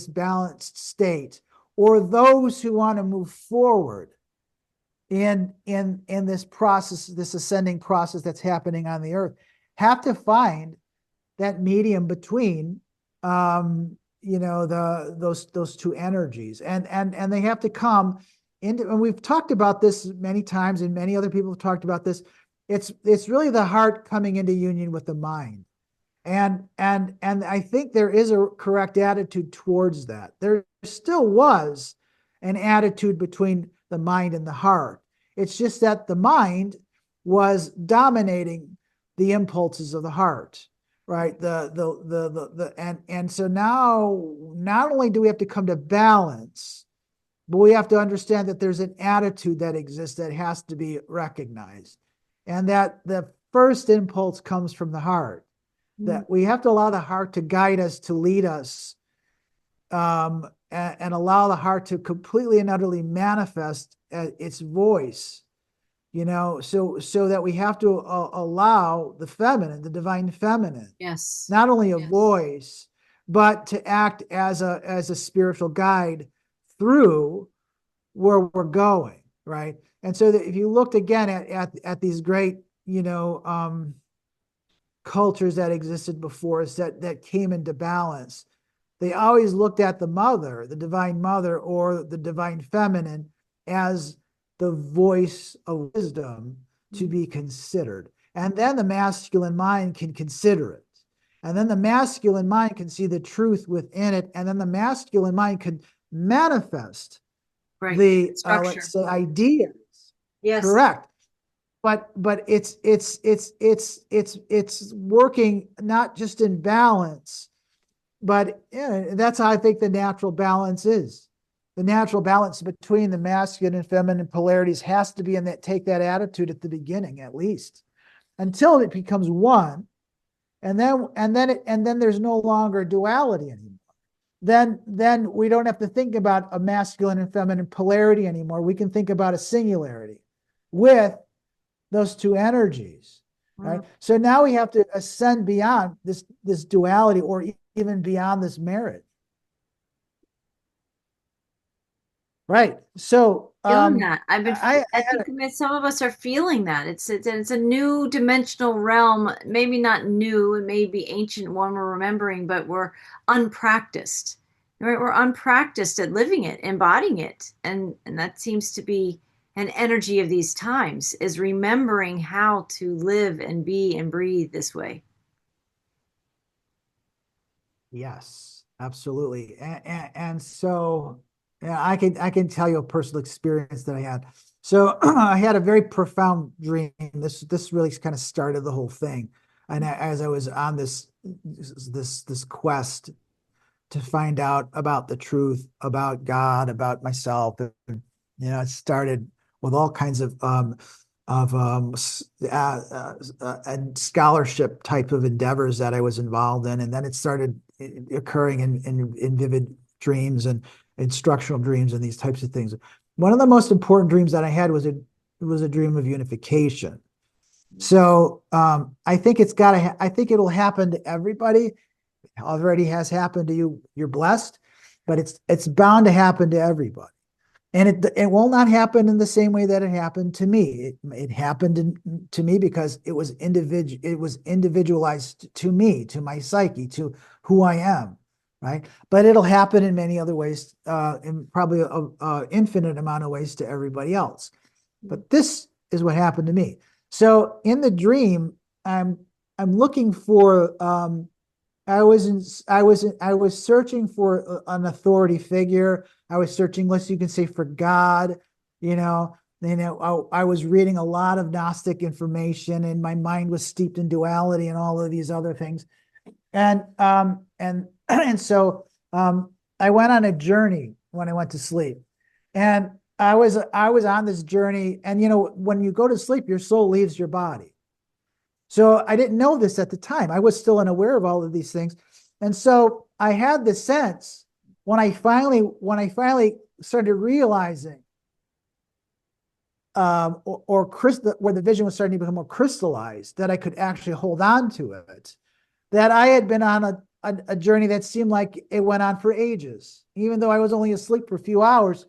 balanced state, or those who want to move forward in this process, this ascending process that's happening on the earth, have to find that medium between those two energies, and they have to come into, and we've talked about this many times, and many other people have talked about this. It's really the heart coming into union with the mind, and I think there is a correct attitude towards that. There still was an attitude between the mind and the heart. It's just that the mind was dominating the impulses of the heart, right? And so now not only do we have to come to balance, but we have to understand that there's an attitude that exists that has to be recognized, and that the first impulse comes from the heart. That we have to allow the heart to guide us, to lead us, and allow the heart to completely and utterly manifest its voice so that we have to allow the feminine, the divine feminine, Yes. not only a voice, but to act as a spiritual guide through where we're going, right? And so that if you looked again at these great, cultures that existed before us that came into balance, they always looked at the mother, the divine mother, or the divine feminine as the voice of wisdom to be considered. And then the masculine mind can consider it. And then the masculine mind can see the truth within it. And then the masculine mind can manifest Right. the, let's Structure. say, ideas. Yes. Correct. But it's working not just in balance, but that's how I think the natural balance is. The natural balance between the masculine and feminine polarities has to be in that, take that attitude at the beginning, at least, until it becomes one. And then there's no longer duality anymore. Then we don't have to think about a masculine and feminine polarity anymore. We can think about a singularity with those two energies, right? So now we have to ascend beyond this duality, or even beyond this marriage. Right. So Feeling that. I had think some of us are feeling that. It's a new dimensional realm, maybe not new, it may be ancient one we're remembering, but we're unpracticed. Right? We're unpracticed at living it, embodying it. And that seems to be an energy of these times, is remembering how to live and be and breathe this way. Yes, absolutely. And so, yeah, I can tell you a personal experience that I had. So I had a very profound dream. This really kind of started the whole thing. And as I was on this quest to find out about the truth, about God, about myself, it started with all kinds of scholarship type of endeavors that I was involved in, and then it started occurring in vivid dreams and instructional dreams and these types of things. One of the most important dreams that I had was a dream of unification. So I think I think it'll happen to everybody. It already has happened to you. You're blessed, but it's bound to happen to everybody. And it will not happen in the same way that it happened to me. It happened to me because it was individualized to me, to my psyche, to who I am, right? But it'll happen in many other ways, in probably a infinite amount of ways to everybody else. But this is what happened to me. So in the dream, I'm looking for I was searching for an authority figure. I was searching, you can say, for God. You know, I was reading a lot of Gnostic information, and my mind was steeped in duality and all of these other things. And so I went on a journey when I went to sleep, and I was on this journey. And when you go to sleep, your soul leaves your body. So I didn't know this at the time. I was still unaware of all of these things. And so I had the sense when I finally started realizing, where the vision was starting to become more crystallized, that I could actually hold on to it, that I had been on a journey that seemed like it went on for ages. Even though I was only asleep for a few hours,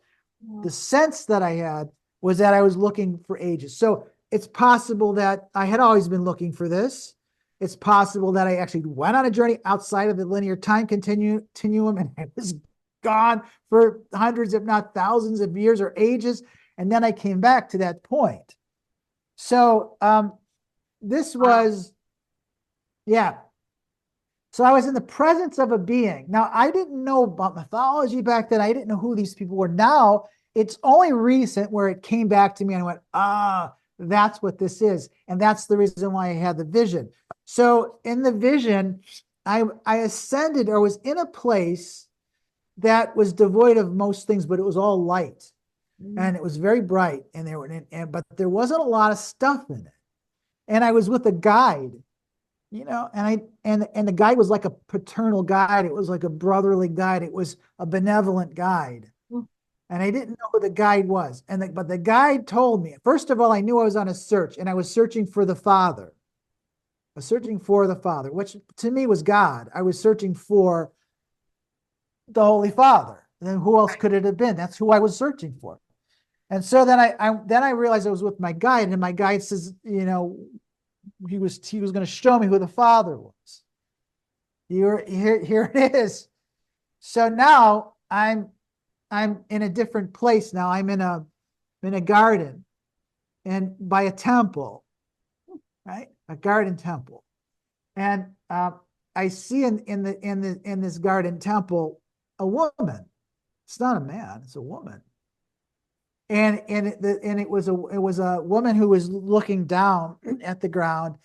the sense that I had was that I was looking for ages. So it's possible that I had always been looking for this. It's possible that I actually went on a journey outside of the linear time continuum, and I was gone for hundreds, if not thousands of years or ages. And then I came back to that point. So this was, yeah. So I was in the presence of a being. Now, I didn't know about mythology back then. I didn't know who these people were. Now, it's only recent where it came back to me and I went, that's what this is. And that's the reason why I had the vision. So in the vision, I ascended, or was in a place that was devoid of most things, but it was all light. And it was very bright. But there wasn't a lot of stuff in it. And I was with a guide. And the guide was like a paternal guide. It was like a brotherly guide. It was a benevolent guide. and I didn't know who the guide was. But the guide told me, first of all, I knew I was on a search, and I was searching for the Father. I was searching for the Father, which to me was God. I was searching for the Holy Father. And then who else could it have been? That's who I was searching for. And so then I realized I was with my guide, and my guide says, he was going to show me who the Father was. Here it is. So now I'm in a different place now. I'm in a garden, and by a temple, right? A garden temple. And I see in this garden temple a woman. It's not a man, it's a woman. And it was a woman who was looking down at the ground,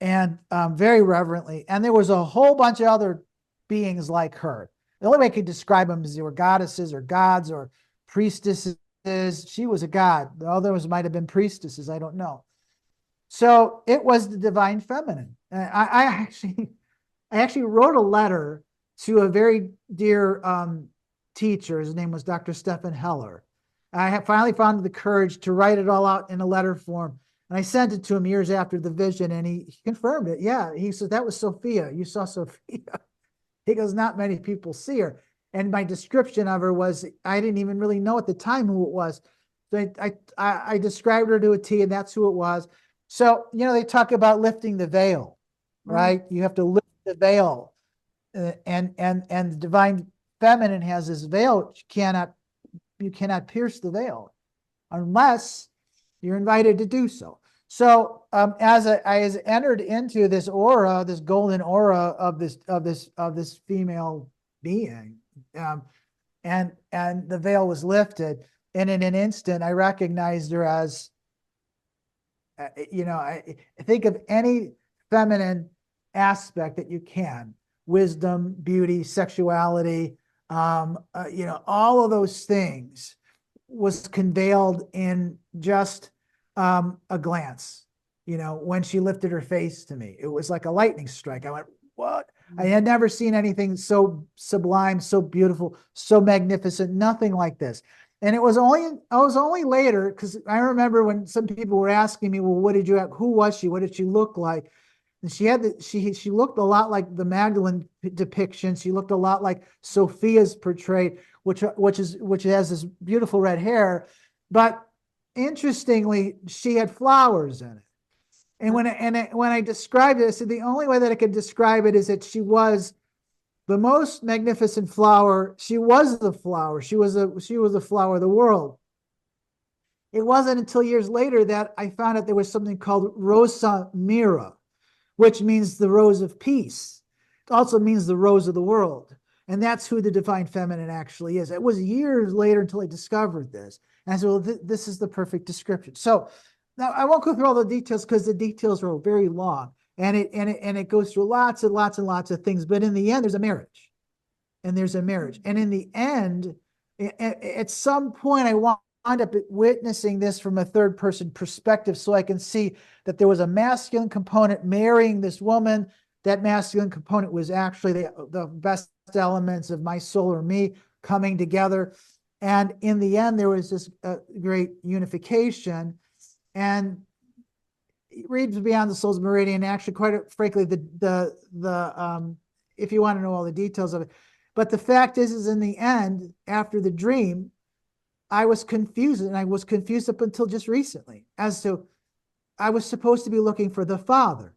and very reverently. And there was a whole bunch of other beings like her. The only way I could describe them is they were goddesses or gods or priestesses. She was a god. The others might have been priestesses. I don't know. So it was the divine feminine. I actually wrote a letter to a very dear teacher. His name was Dr. Stephen Heller. I finally found the courage to write it all out in a letter form. And I sent it to him years after the vision, and he confirmed it. Yeah, he said, that was Sophia. You saw Sophia. He goes, not many people see her. And my description of her was, I didn't even really know at the time who it was. So I described her to a T, and that's who it was. So, they talk about lifting the veil, right? You have to lift the veil. And the divine feminine has this veil. You cannot pierce the veil unless you're invited to do so. So as I entered into this aura, this golden aura of this female being, and the veil was lifted, and in an instant I recognized her as, I think of any feminine aspect that you can: wisdom, beauty, sexuality, all of those things was conveiled in just a glance. When she lifted her face to me, it was like a lightning strike. I went, what? I had never seen anything so sublime, so beautiful, so magnificent, nothing like this. And I was only later, because I remember when some people were asking me, well, who was she? What did she look like? And she looked a lot like the Magdalene depiction. She looked a lot like Sophia's portrayed, which has this beautiful red hair. But interestingly, she had flowers in it. And when I described it, I said the only way that I could describe it is that she was the most magnificent flower. She was the flower. She was the flower of the world. It wasn't until years later that I found out there was something called Rosa Mira, which means the rose of peace. It also means the rose of the world. And that's who the divine feminine actually is. It was years later until I discovered this. And I said, well, this is the perfect description. So now I won't go through all the details because the details are very long. And it goes through lots and lots and lots of things. But in the end, there's a marriage. And there's a marriage. And in the end, at some point, I wound up witnessing this from a third person perspective, so I can see that there was a masculine component marrying this woman. That masculine component was actually the best elements of my soul or me coming together. And in the end, there was this great unification. And it reads beyond the soul's meridian. Actually, quite frankly, if you want to know all the details of it, but the fact is in the end, after the dream, I was confused, and I was confused up until just recently as to I was supposed to be looking for the Father.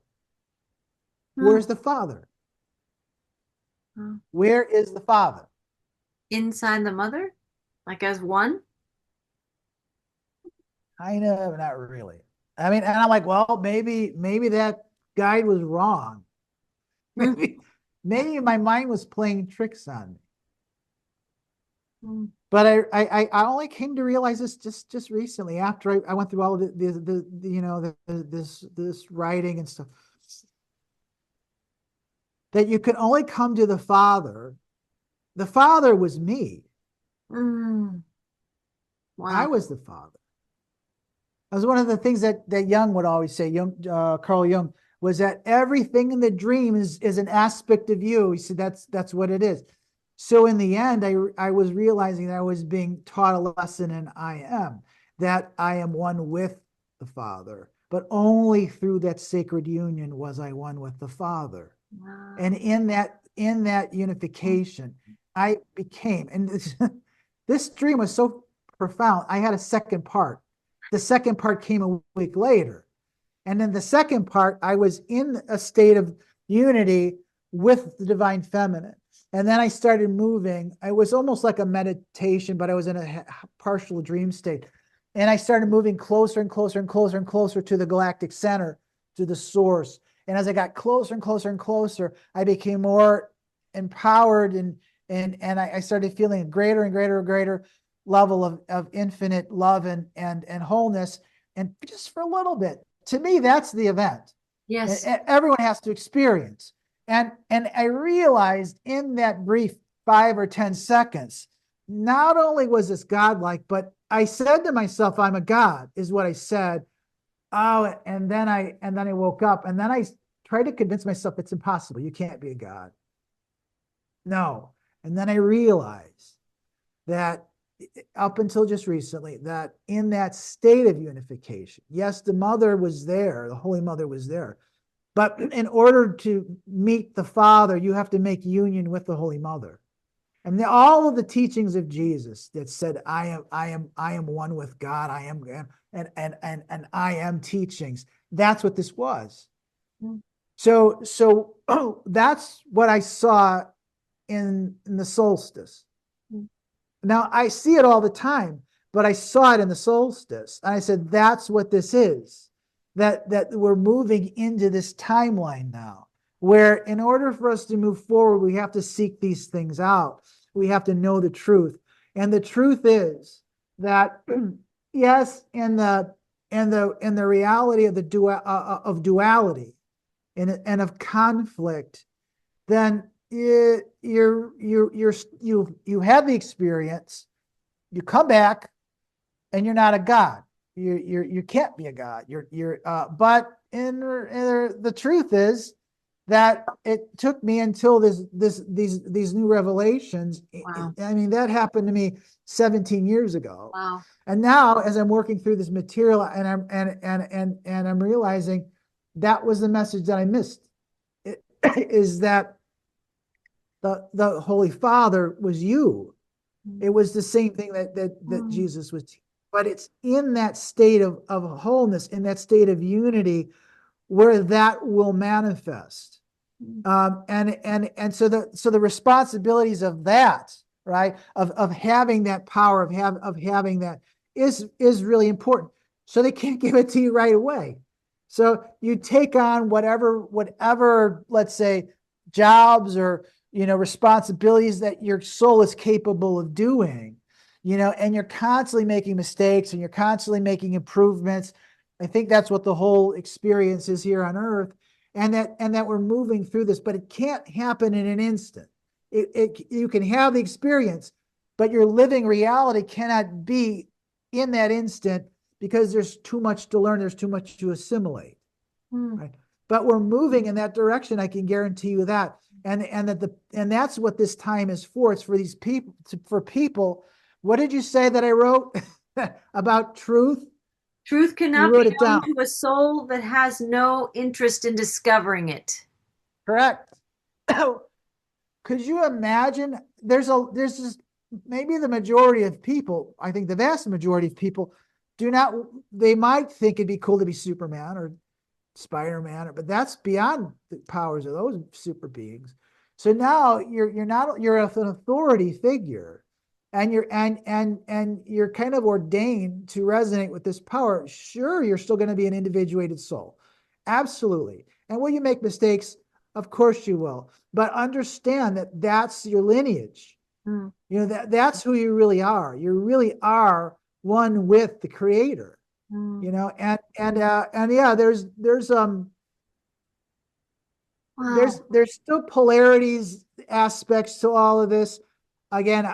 Where's the Father? Where is the Father? Inside the mother? Like as one? Kind of, not really. I mean, and I'm like, well, maybe that guide was wrong. Maybe my mind was playing tricks on me. But I only came to realize this just recently after I went through all of this writing and stuff, that you could only come to the Father. The Father was me. Wow. I was the Father. That was one of the things that Jung would always say, Carl Jung, was that everything in the dream is an aspect of you. He said that's what it is. So in the end, I was realizing that I was being taught a lesson in I am, that I am one with the Father, but only through that sacred union was I one with the Father. And Wow. in that unification, I became, and this dream was so profound. I had a second part. The second part came a week later. And then the second part, I was in a state of unity with the divine feminine. And then I started moving. I was almost like a meditation, but I was in a partial dream state. And I started moving closer and closer and closer and closer to the galactic center, to the source. And as I got closer and closer and closer, I became more empowered, and I started feeling a greater and greater and greater level of infinite love and wholeness. And just for a little bit, to me, that's the event. Yes. Everyone has to experience. And I realized in that brief 5 or 10 seconds, not only was this godlike, but I said to myself, I'm a god, is what I said. Oh, and then I woke up, and then I tried to convince myself it's impossible. You can't be a god. No. And then I realized that up until just recently, that in that state of unification, yes, the mother was there, the Holy Mother was there. But in order to meet the Father, you have to make union with the Holy Mother. And all of the teachings of Jesus that said, I am one with God, I am, and I am teachings. That's what this was. Mm. So that's what I saw in the solstice. Mm. Now I see it all the time, but I saw it in the solstice. And I said, that's what this is. That we're moving into this timeline now, where in order for us to move forward, we have to seek these things out. We have to know the truth. And the truth is that yes, in the reality of of duality and of conflict, then you have the experience, you come back, and you're not a god. You can't be a god. But the truth is that it took me until these new revelations. Wow. I mean, that happened to me 17 years ago. Wow. And now, as I'm working through this material, and I'm realizing that was the message that I missed. Is that the Holy Father was you. Mm. It was the same thing that Mm. Jesus was, but it's in that state of wholeness, in that state of unity, where that will manifest. Mm. And so the responsibilities of that, right, of having that power, of having that is really important. So they can't give it to you right away. So you take on whatever, let's say, jobs or responsibilities that your soul is capable of doing, and you're constantly making mistakes and you're constantly making improvements. I think that's what the whole experience is here on earth, and that we're moving through this, but it can't happen in an instant. You can have the experience, but your living reality cannot be in that instant, because there's too much to learn, there's too much to assimilate, Mm. right? But we're moving in that direction. I can guarantee you that. And that's what this time is for. It's for these people, for people. What did you say that I wrote about truth? Truth You cannot wrote be it known down. to a soul that has no interest in discovering it. Correct. Could you imagine? There's just maybe the majority of people, I think the vast majority of people do not, they might think it'd be cool to be Superman or Spider-Man, but that's beyond the powers of those super beings. So now you're an authority figure, and you're kind of ordained to resonate with this power. Sure, you're still going to be an individuated soul, absolutely. And will you make mistakes? Of course you will. But understand that that's your lineage. Mm. That's who you really are. You really are one with the Creator. Mm. And yeah, Wow. there's still polarities, aspects to all of this. Again,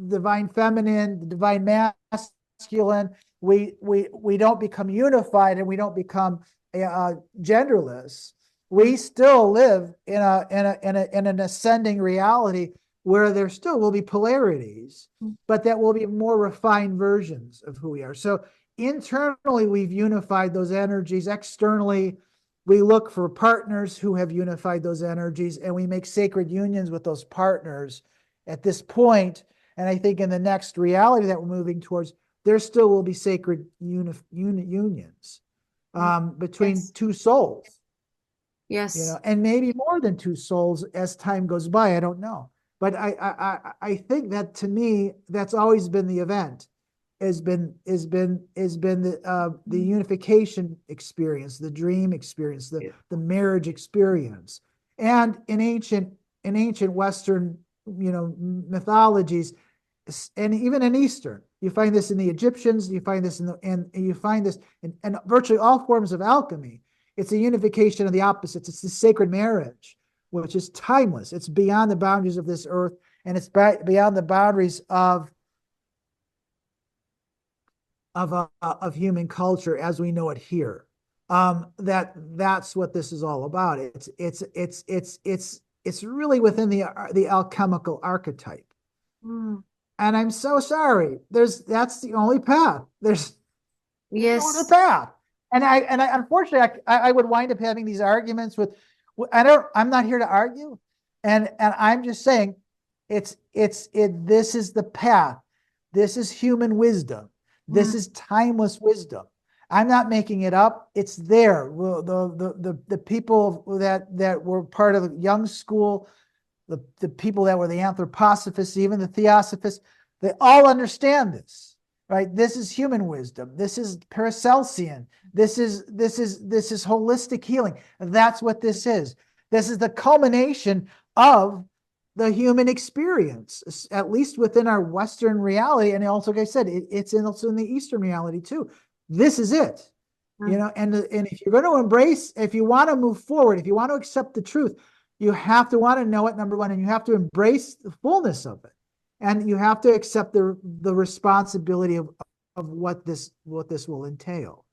divine feminine, the divine masculine. We don't become unified, and we don't become genderless. Mm. We still live in an ascending reality where there still will be polarities, but that will be more refined versions of who we are. So internally, we've unified those energies. Externally, we look for partners who have unified those energies, and we make sacred unions with those partners at this point. And I think in the next reality that we're moving towards, there still will be sacred unions between Yes. two souls, Yes. and maybe more than two souls as time goes by. I don't know. But I think that, to me, that's always been the event, has been the unification experience, the dream experience, the marriage experience. And in ancient Western, mythologies, and even in Eastern, you find this in the Egyptians, you find this and you find this in virtually all forms of alchemy. It's a unification of the opposites. It's the sacred marriage, which is timeless. It's beyond the boundaries of this earth, and it's beyond the boundaries of human culture as we know it here. That's what this is all about. It's really within the alchemical archetype. Mm. And I'm so sorry. That's the only path. There's no other Yes. path. And I unfortunately, I would wind up having these arguments with. I'm not here to argue, and I'm just saying, this is the path. This is human wisdom. This Mm. is timeless wisdom. I'm not making it up. It's there. The people that were part of the young school, the people that were the anthroposophists, even the theosophists, they all understand this, right? This is human wisdom. This is Paracelsian. This is holistic healing. That's what this is. This is the culmination of the human experience, at least within our Western reality. And also, like I said, it's also in the Eastern reality too. This is it. Mm. And if you're going to embrace, if you want to move forward, if you want to accept the truth, you have to want to know it, number one, and you have to embrace the fullness of it. And you have to accept the responsibility of what this will entail.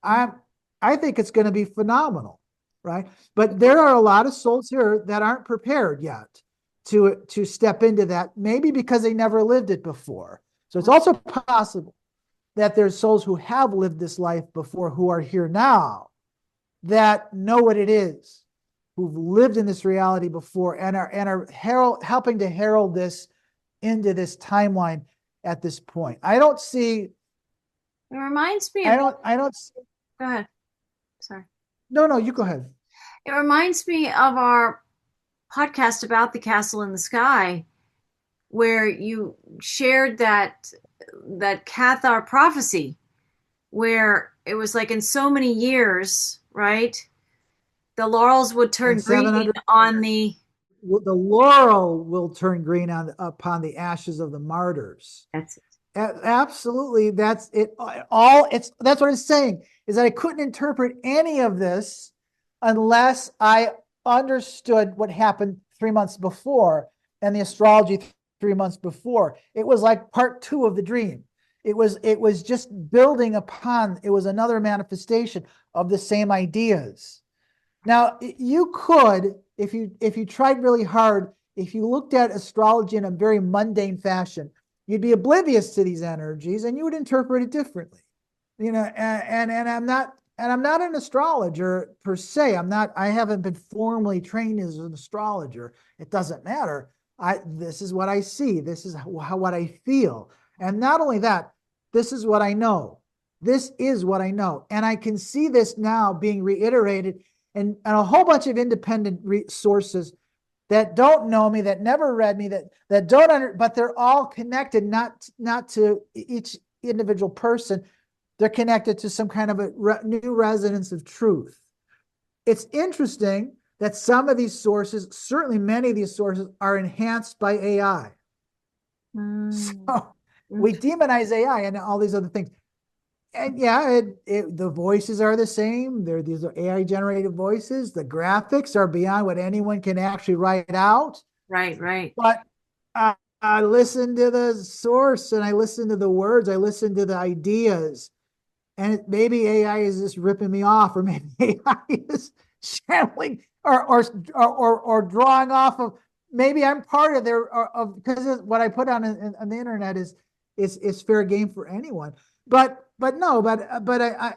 I think it's going to be phenomenal, right? But there are a lot of souls here that aren't prepared yet to step into that, maybe because they never lived it before. So it's also possible that there's souls who have lived this life before, who are here now, that know what it is, who've lived in this reality before, and are helping to herald this into this timeline at this point. I don't see. It reminds me I of, don't. I don't see. go ahead. Sorry. No, you go ahead. It reminds me of our podcast about the castle in the sky, where you shared that Cathar prophecy, where it was like in so many years, right? The laurels would In turn green 700 on the. the laurel will turn green upon the ashes of the martyrs. That's it. Absolutely, that's it. That's what it's saying, is that I couldn't interpret any of this unless I understood what happened 3 months before, and the astrology 3 months before. It was like part two of the dream. It was just building upon. It was another manifestation of the same ideas. Now, you could, if you tried really hard, if you looked at astrology in a very mundane fashion, you'd be oblivious to these energies and you would interpret it differently. And I'm not an astrologer per se. I haven't been formally trained as an astrologer. It doesn't matter. This is what I see. This is what I feel. And not only that, this is what I know. This is what I know. And I can see this now being reiterated and a whole bunch of independent sources that don't know me, that never read me, that don't but they're all connected, not to each individual person. They're connected to some kind of a new resonance of truth. It's interesting that some of these sources, certainly many of these sources, are enhanced by AI. So we demonize AI and all these other things. And yeah, the voices are the same. These are AI generated voices. The graphics are beyond what anyone can actually write out. Right, right. But I listen to the source, and I listen to the words. I listen to the ideas, and maybe AI is just ripping me off, or maybe AI is channeling or drawing off of maybe I'm part of their of because what I put on the internet is fair game for anyone. But no,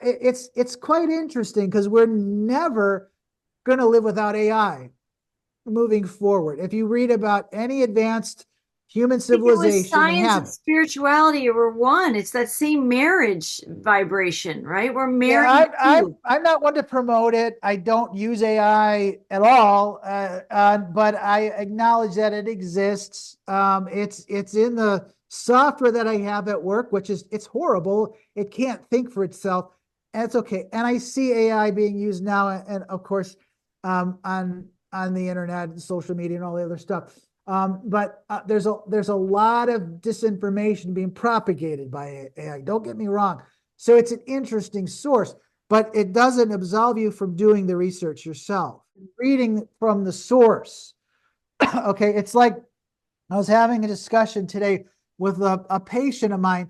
it's quite interesting because we're never going to live without AI moving forward. If you read about any advanced human Think it was civilization, they science have and it. spirituality were one. It's that same marriage vibration, right? We're Yeah, marrying the two. I'm not one to promote it. I don't use AI at all, but I acknowledge that it exists. It's in the software that I have at work, which is it's horrible. It can't think for itself, and it's okay. And I see AI being used now, and of course, on the internet and social media and all the other stuff. But there's a lot of disinformation being propagated by AI. Don't get me wrong. So it's an interesting source, but it doesn't absolve you from doing the research yourself, reading from the source. Okay, it's like I was having a discussion today with a patient of mine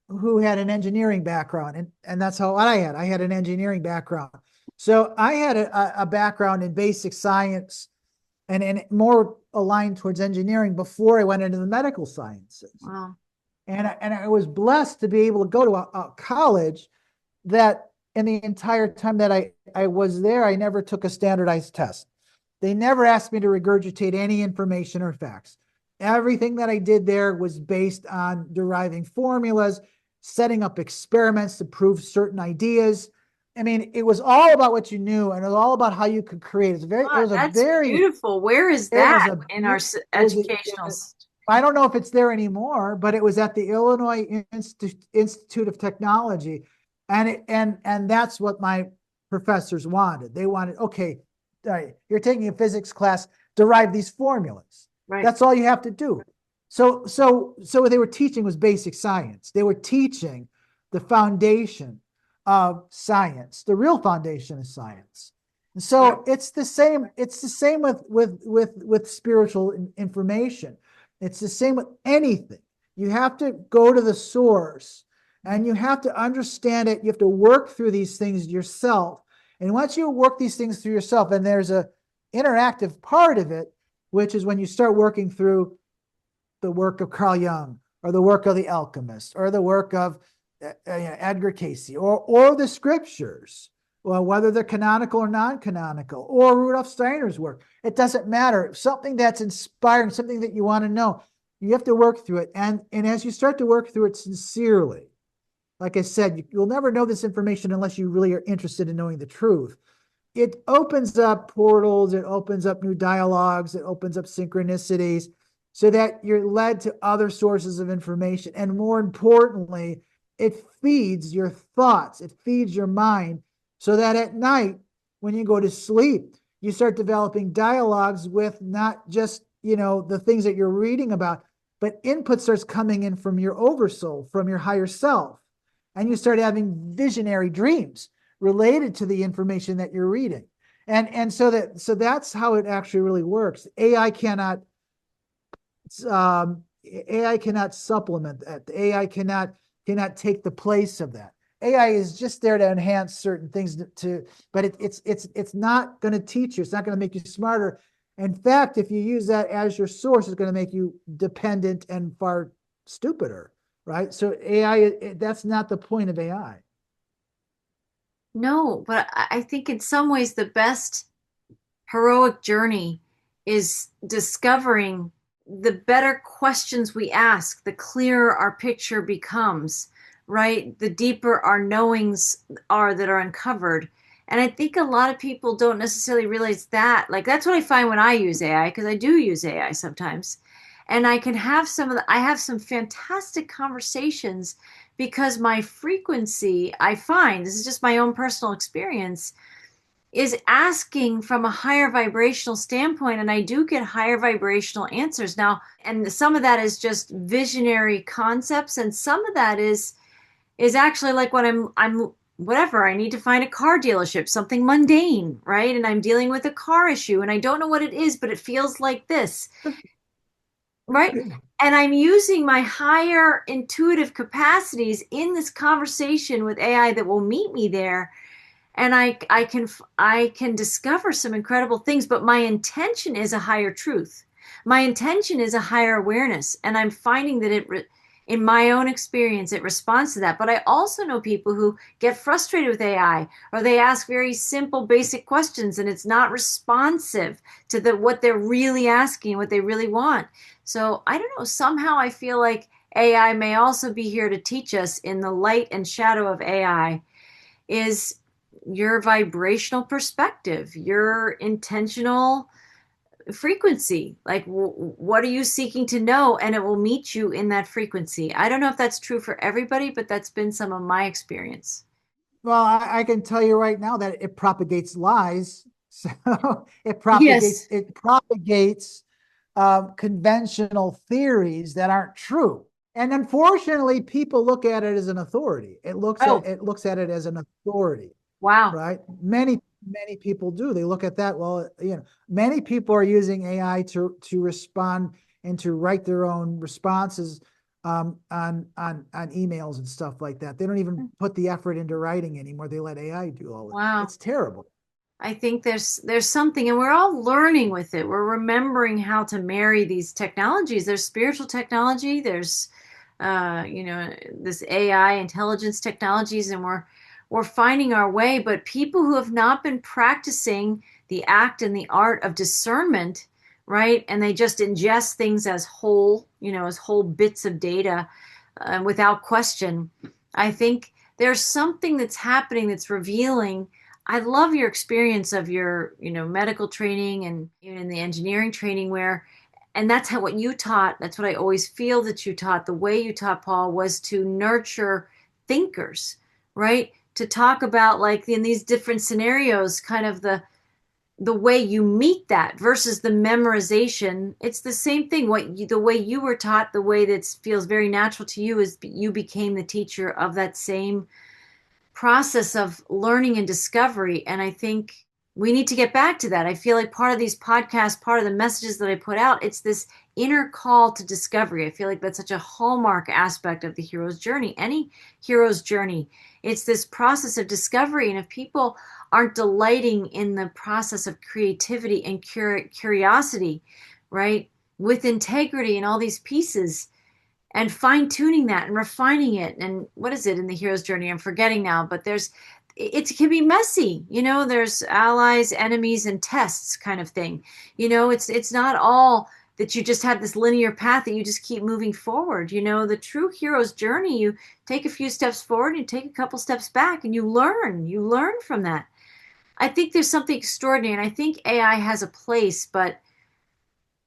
who had an engineering background, and that's how I had. I had an engineering background. So I had a background in basic science and more aligned towards engineering before I went into the medical sciences. Wow. And I was blessed to be able to go to a college that in the entire time that I was there, I never took a standardized test. They never asked me to regurgitate any information or facts. Everything that I did there was based on deriving formulas, setting up experiments to prove certain ideas. I mean, it was all about what you knew, and it was all about how you could create. It Wow, was a that's very, beautiful. Where is it that was a, in our it was a, educational? I don't know if it's there anymore, but it was at the Illinois Institute of Technology, and that's what my professors wanted. They wanted, okay, all right, you're taking a physics class, derive these formulas. Right. That's all you have to do. So what they were teaching was basic science. They were teaching the foundation of science, the real foundation of science. And Right. so it's the same. It's the same with spiritual information. It's the same with anything. You have to go to the source, and you have to understand it. You have to work through these things yourself. And once you work these things through yourself, and there's a interactive part of it, which is when you start working through the work of Carl Jung, or the work of the alchemist, or the work of Edgar Cayce, or the scriptures, well, whether they're canonical or non-canonical, or Rudolf Steiner's work. It doesn't matter. Something that's inspiring, something that you want to know, you have to work through it. And as you start to work through it sincerely, like I said, you'll never know this information unless you really are interested in knowing the truth. It opens up portals, it opens up new dialogues, it opens up synchronicities so that you're led to other sources of information. And more importantly, it feeds your thoughts, it feeds your mind so that at night, when you go to sleep, you start developing dialogues with not just, the things that you're reading about, but input starts coming in from your oversoul, from your higher self. And you start having visionary dreams related to the information that you're reading. And so that's how it actually really works. AI cannot supplement that. The AI cannot take the place of that. AI is just there to enhance certain things but it's not going to teach you. It's not going to make you smarter. In fact, if you use that as your source, it's going to make you dependent and far stupider, right? So AI, that's not the point of AI. No, but I think in some ways the best heroic journey is discovering the better questions we ask, the clearer our picture becomes, right? The deeper our knowings are that are uncovered. And I think a lot of people don't necessarily realize that. Like that's what I find when I use AI, because I do use AI sometimes. And I can have I have some fantastic conversations because my frequency, I find, this is just my own personal experience, is asking from a higher vibrational standpoint, and I do get higher vibrational answers now. And some of that is just visionary concepts, and some of that is actually like when I'm whatever, I need to find a car dealership, something mundane, right? And I'm dealing with a car issue and I don't know what it is, but it feels like this, right? And I'm using my higher intuitive capacities in this conversation with AI that will meet me there. and I can discover some incredible things, but my intention is a higher truth. My intention is a higher awareness, and I'm finding that in my own experience, it responds to that. But I also know people who get frustrated with AI, or they ask very simple, basic questions, and it's not responsive to what they're really asking, what they really want. So I don't know. Somehow I feel like AI may also be here to teach us in the light and shadow of AI is your vibrational perspective, your intentional frequency. Like, what are you seeking to know? And it will meet you in that frequency. I don't know if that's true for everybody, but that's been some of my experience. Well, I can tell you right now that it propagates lies. So Yes. it propagates conventional theories that aren't true. And unfortunately, people look at it as an authority. Oh, It looks at it as an authority, wow. right? Many people do. They look at that. Well, many people are using AI to respond and to write their own responses on emails and stuff like that. They don't even put the effort into writing anymore. They let AI do all of it. Wow. It's terrible. I think there's something, and we're all learning with it. We're remembering how to marry these technologies. There's spiritual technology, there's this AI intelligence technologies, and we're finding our way. But people who have not been practicing the act and the art of discernment, right? And they just ingest things as whole, as whole bits of data, without question. I think there's something that's happening that's revealing. I love your experience of your, medical training and even in the engineering training where, and that's how what you taught. That's what I always feel that you taught. The way you taught, Paul, was to nurture thinkers, right? To talk about like in these different scenarios, kind of the way you meet that versus the memorization. It's the same thing. The way you were taught, the way that feels very natural to you is you became the teacher of that same process of learning and discovery. And I think we need to get back to that. I feel like part of these podcasts, part of the messages that I put out, it's this inner call to discovery. I feel like that's such a hallmark aspect of the hero's journey, any hero's journey. It's this process of discovery. And if people aren't delighting in the process of creativity and curiosity, right, with integrity and all these pieces, and fine tuning that and refining it. And what is it in the hero's journey? I'm forgetting now, but it can be messy. There's allies, enemies, and tests kind of thing. It's not all that you just have this linear path that you just keep moving forward. The true hero's journey, you take a few steps forward, you take a couple steps back, and you learn from that. I think there's something extraordinary, and I think AI has a place, but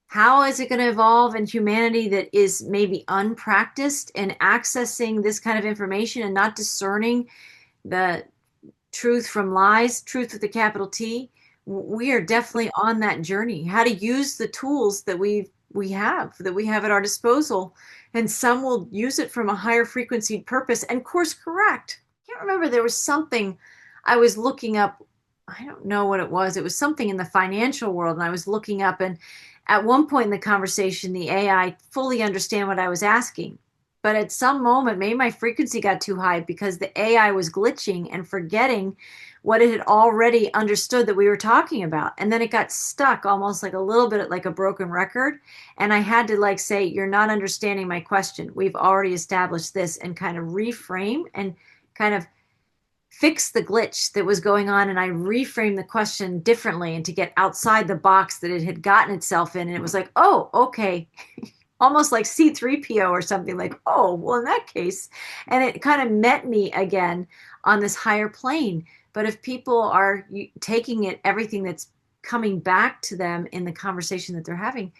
how is it going to evolve in humanity that is maybe unpracticed in accessing this kind of information and not discerning the truth from lies, truth with a capital T? We are definitely on that journey. How to use the tools that we have at our disposal, and some will use it from a higher frequency purpose and course correct. I can't remember, there was something I was looking up. I don't know what it was. It was something in the financial world, and I was looking up, and at one point in the conversation, the AI fully understand what I was asking. But at some moment, maybe my frequency got too high because the AI was glitching and forgetting what it had already understood that we were talking about. And then it got stuck almost like a little bit like a broken record. And I had to like say, you're not understanding my question. We've already established this, and kind of reframe and kind of fix the glitch that was going on. And I reframed the question differently and to get outside the box that it had gotten itself in. And it was like, oh, okay. Almost like C3PO or something, like, oh, well, in that case. And it kind of met me again on this higher plane. But if people are taking it, everything that's coming back to them in the conversation that they're having,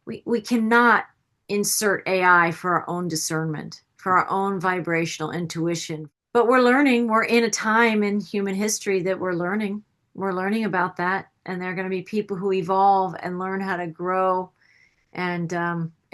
we cannot insert AI for our own discernment, for our own vibrational intuition. But we're learning. We're in a time in human history that we're learning. We're learning about that. And there are going to be people who evolve and learn how to grow. And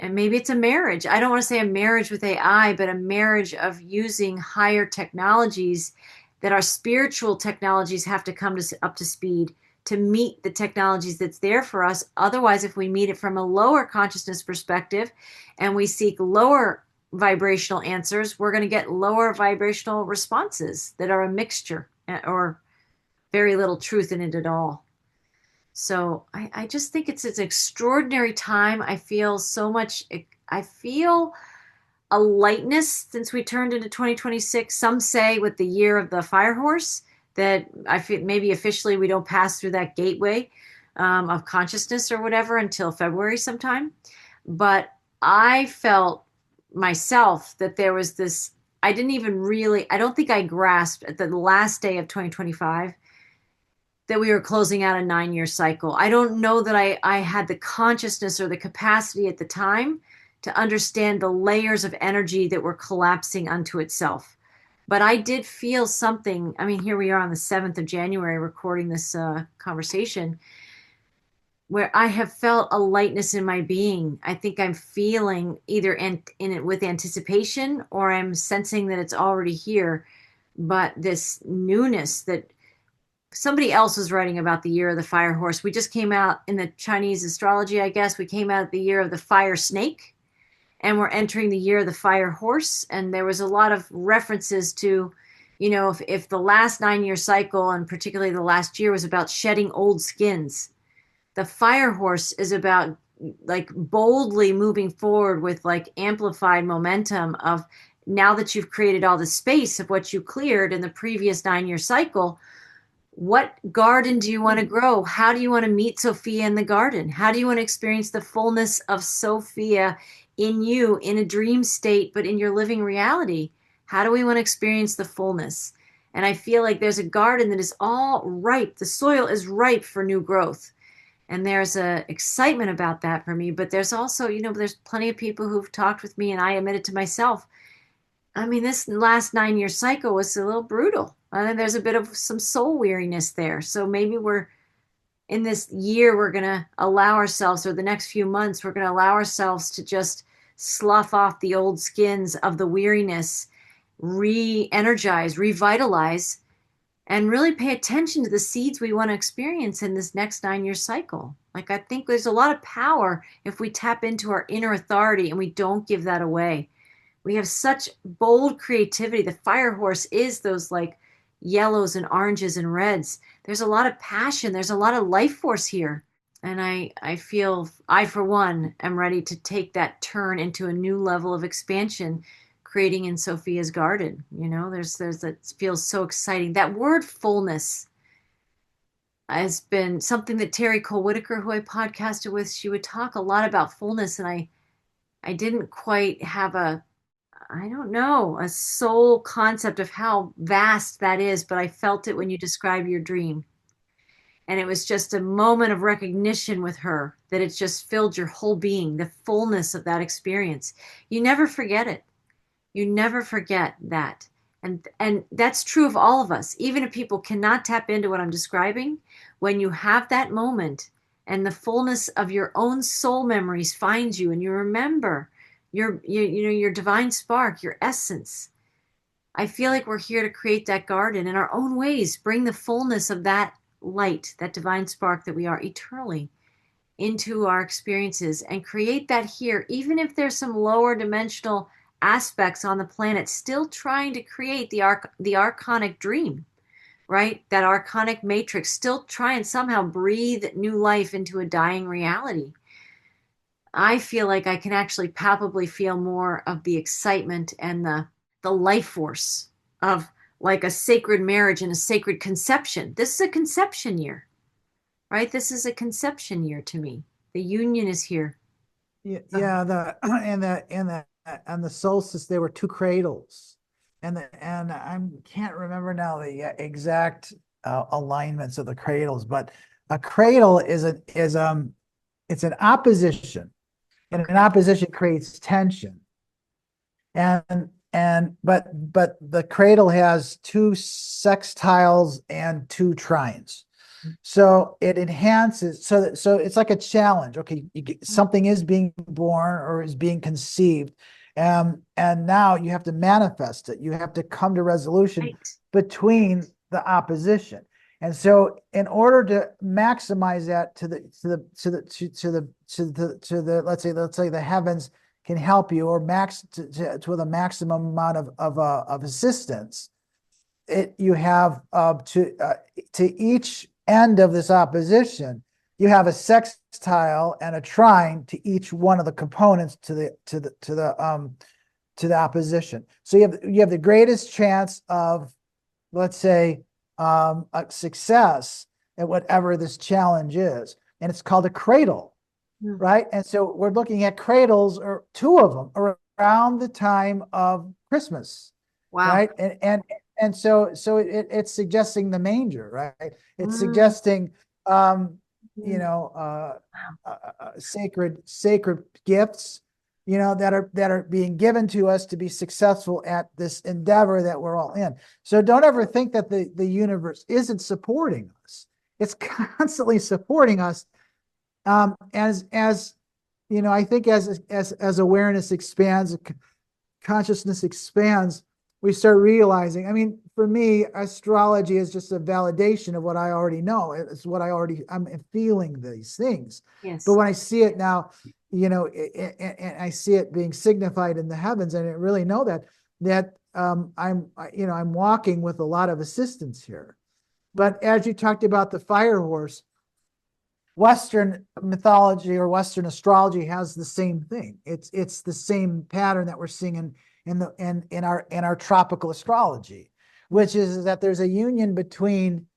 maybe it's a marriage. I don't want to say a marriage with AI, but a marriage of using higher technologies that our spiritual technologies have to come up to speed to meet the technologies that's there for us. Otherwise, if we meet it from a lower consciousness perspective and we seek lower vibrational answers, we're going to get lower vibrational responses that are a mixture or very little truth in it at all. So I just think it's an extraordinary time. I feel so much, I feel a lightness since we turned into 2026. Some say with the year of the fire horse that I feel maybe officially we don't pass through that gateway of consciousness or whatever until February sometime. But I felt myself that there was this, I didn't even really, I don't think I grasped at the last day of 2025 that we were closing out a 9 year cycle. I don't know that I had the consciousness or the capacity at the time to understand the layers of energy that were collapsing unto itself. But I did feel something. I mean, here we are on the 7th of January recording this conversation, where I have felt a lightness in my being. I think I'm feeling either in it with anticipation or I'm sensing that it's already here. But this newness that somebody else was writing about the year of the fire horse. We just came out in the Chinese astrology, I guess. We came out the year of the fire snake, and we're entering the year of the fire horse. And there was a lot of references to, if the last 9 year cycle, and particularly the last year, was about shedding old skins, the fire horse is about like boldly moving forward with like amplified momentum of now that you've created all the space of what you cleared in the previous 9 year cycle. What garden do you want to grow? How do you want to meet Sophia in the garden? How do you want to experience the fullness of Sophia in you in a dream state, but in your living reality? How do we want to experience the fullness? And I feel like there's a garden that is all ripe. The soil is ripe for new growth. And there's a excitement about that for me. But there's also, there's plenty of people who've talked with me, and I admit it to myself. I mean, this last 9 year cycle was a little brutal. And there's a bit of some soul weariness there. So maybe we're in this year, we're going to allow ourselves, or the next few months, we're going to allow ourselves to just slough off the old skins of the weariness, re-energize, revitalize, and really pay attention to the seeds we want to experience in this next 9 year cycle. Like, I think there's a lot of power if we tap into our inner authority and we don't give that away. We have such bold creativity. The fire horse is those like yellows and oranges and reds. There's a lot of passion. There's a lot of life force here. And I feel I, for one, am ready to take that turn into a new level of expansion, creating in Sophia's garden. There's that feels so exciting. That word fullness has been something that Terry Cole Whitaker, who I podcasted with, she would talk a lot about fullness. And I didn't quite have I don't know, a soul concept of how vast that is, but I felt it when you describe your dream. And it was just a moment of recognition with her that it's just filled your whole being, the fullness of that experience. You never forget it. You never forget that. And that's true of all of us. Even if people cannot tap into what I'm describing, when you have that moment and the fullness of your own soul memories finds you and you remember your divine spark, your essence. I feel like we're here to create that garden in our own ways, bring the fullness of that light, that divine spark that we are eternally into our experiences and create that here, even if there's some lower dimensional aspects on the planet still trying to create the archonic dream, right? That archonic matrix, still try and somehow breathe new life into a dying reality. I feel like I can actually palpably feel more of the excitement and the life force of like a sacred marriage and a sacred conception. This is a conception year, right? This is a conception year to me. The union is here. Yeah, and the solstice, there were two cradles, and I can't remember now the exact alignments of the cradles, but a cradle it's an opposition, and an opposition creates tension, but the cradle has two sextiles and two trines. So it enhances, so it's like a challenge. Okay, something is being born or is being conceived, and now you have to manifest it. You have to come to resolution Right. between the opposition. And so, in order to maximize that to the let's say the heavens can help you, or with a maximum amount of assistance, you have to each end of this opposition, you have a sextile and a trine to each one of the components to the opposition. So you have the greatest chance of, let's say, a success at whatever this challenge is, and it's called a cradle, Mm. right? And so we're looking at cradles, or two of them, around the time of Christmas, Wow. right? And so it's suggesting the manger, right? It's Mm. suggesting you Mm. know Wow. sacred gifts, that are being given to us to be successful at this endeavor that we're all in. So don't ever think that the universe isn't supporting us. It's constantly supporting us. As I think as awareness expands, consciousness expands, we start realizing. I mean, for me, astrology is just a validation of what I already know. It's what I'm feeling these things. But Yes. when I see it now, and I see it being signified in the heavens, and I really know that I'm walking with a lot of assistance here. Mm. But as you talked about the fire horse, Western mythology or Western astrology has the same thing. It's the same pattern that we're seeing in our tropical astrology, which is that there's a union between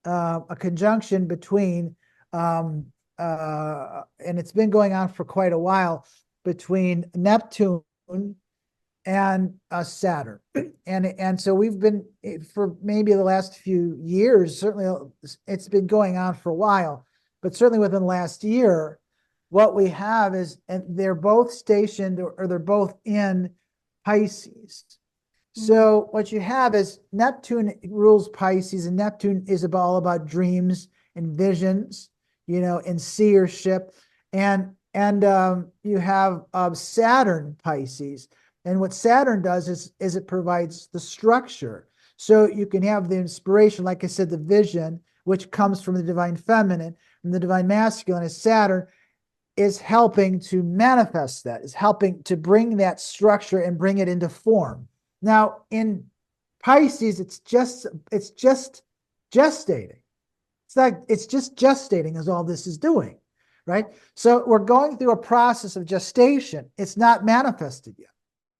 a conjunction between and it's been going on for quite a while, between Neptune and Saturn. And so we've been, for maybe the last few years, certainly it's been going on for a while, but certainly within the last year, what we have is, and they're both stationed, or they're both in Pisces. Mm. So what you have is Neptune rules Pisces, and Neptune is all about dreams and visions, and seership. And you have Saturn Pisces. And what Saturn does is it provides the structure. So you can have the inspiration, like I said, the vision, which comes from the divine feminine, and the divine masculine is Saturn, is helping to manifest that, is helping to bring that structure and bring it into form. Now, in Pisces, it's just gestating. It's just gestating is all this is doing, right? So we're going through a process of gestation. It's not manifested yet.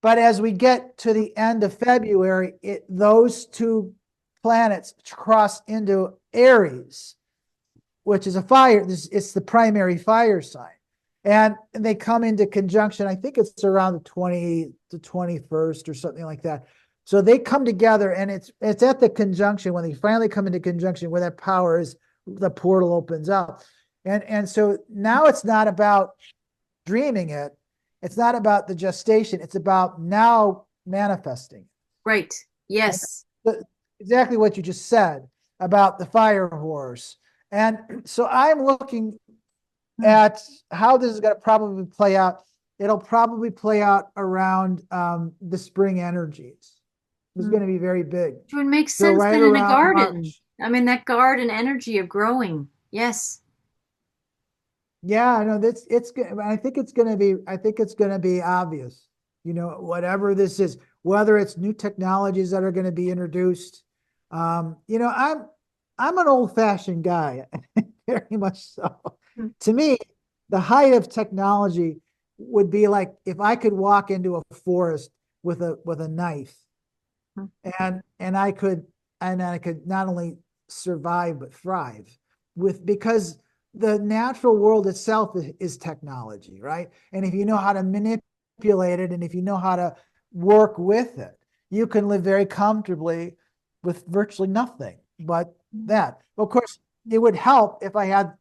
But as we get to the end of February, those two planets cross into Aries, which is a fire. It's the primary fire sign. And they come into conjunction. I think it's around the 21st or something like that. So they come together, and it's at the conjunction, when they finally come into conjunction, where that power is, the portal opens up. And so now it's not about dreaming it. It's not about the gestation. It's about now manifesting. Right. Yes. Exactly what you just said about the fire horse. And so I'm looking Mm. at how this is going to probably play out. It'll probably play out around the spring energies. It's Mm. going to be very big. It would make So sense right then in a around garden. March. I mean, that garden energy of growing. Yes. Yeah, I know that's it's good. I think it's going to be obvious. Whatever this is, whether it's new technologies that are going to be introduced. I'm an old-fashioned guy, very much so. Mm. To me, the height of technology would be like if I could walk into a forest with a knife, Mm. and I could not only survive but thrive, because the natural world itself is technology, right? And if you know how to manipulate it, and if you know how to work with it, you can live very comfortably with virtually nothing but that. Of course, it would help if I'm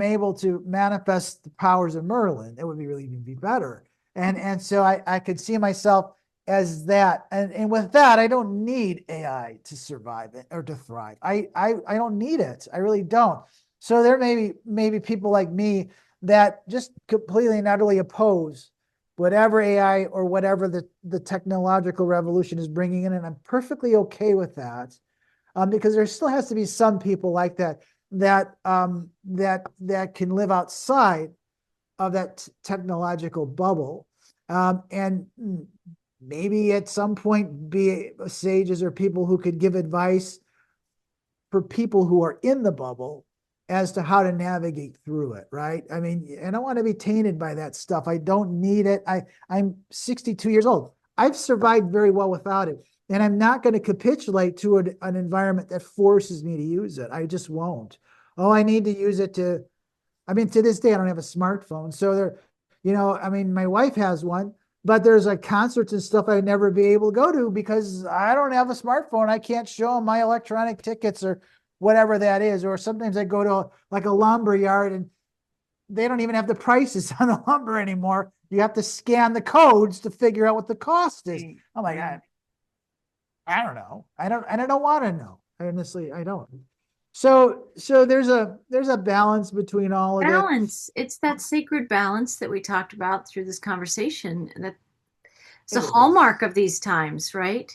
able to manifest the powers of Merlin. It would be really even be better. And so I could see myself as that. And with that, I don't need AI to survive it or to thrive. I don't need it. I really don't. So there maybe people like me that just completely and utterly oppose whatever AI or whatever the technological revolution is bringing in, and I'm perfectly okay with that, because there still has to be some people like that can live outside of that technological bubble, and maybe at some point be sages or people who could give advice for people who are in the bubble as to how to navigate through it, right? I mean, I don't want to be tainted by that stuff. I don't need it. I'm 62 years old. I've survived very well without it. And I'm not going to capitulate to an environment that forces me to use it. I just won't. Oh, I need to use it to, I mean, to this day, I don't have a smartphone. So there, I mean, my wife has one, but there's like concerts and stuff I'd never be able to go to because I don't have a smartphone. I can't show them my electronic tickets or whatever that is. Or sometimes I go to like a lumber yard and they don't even have the prices on the lumber anymore. You have to scan the codes to figure out what the cost is. Right. I'm like, Right. I don't know. I don't want to know. Honestly, I don't. So there's a balance between all of it. Balance. It's that sacred balance that we talked about through this conversation. That's a It hallmark is. of these times, right?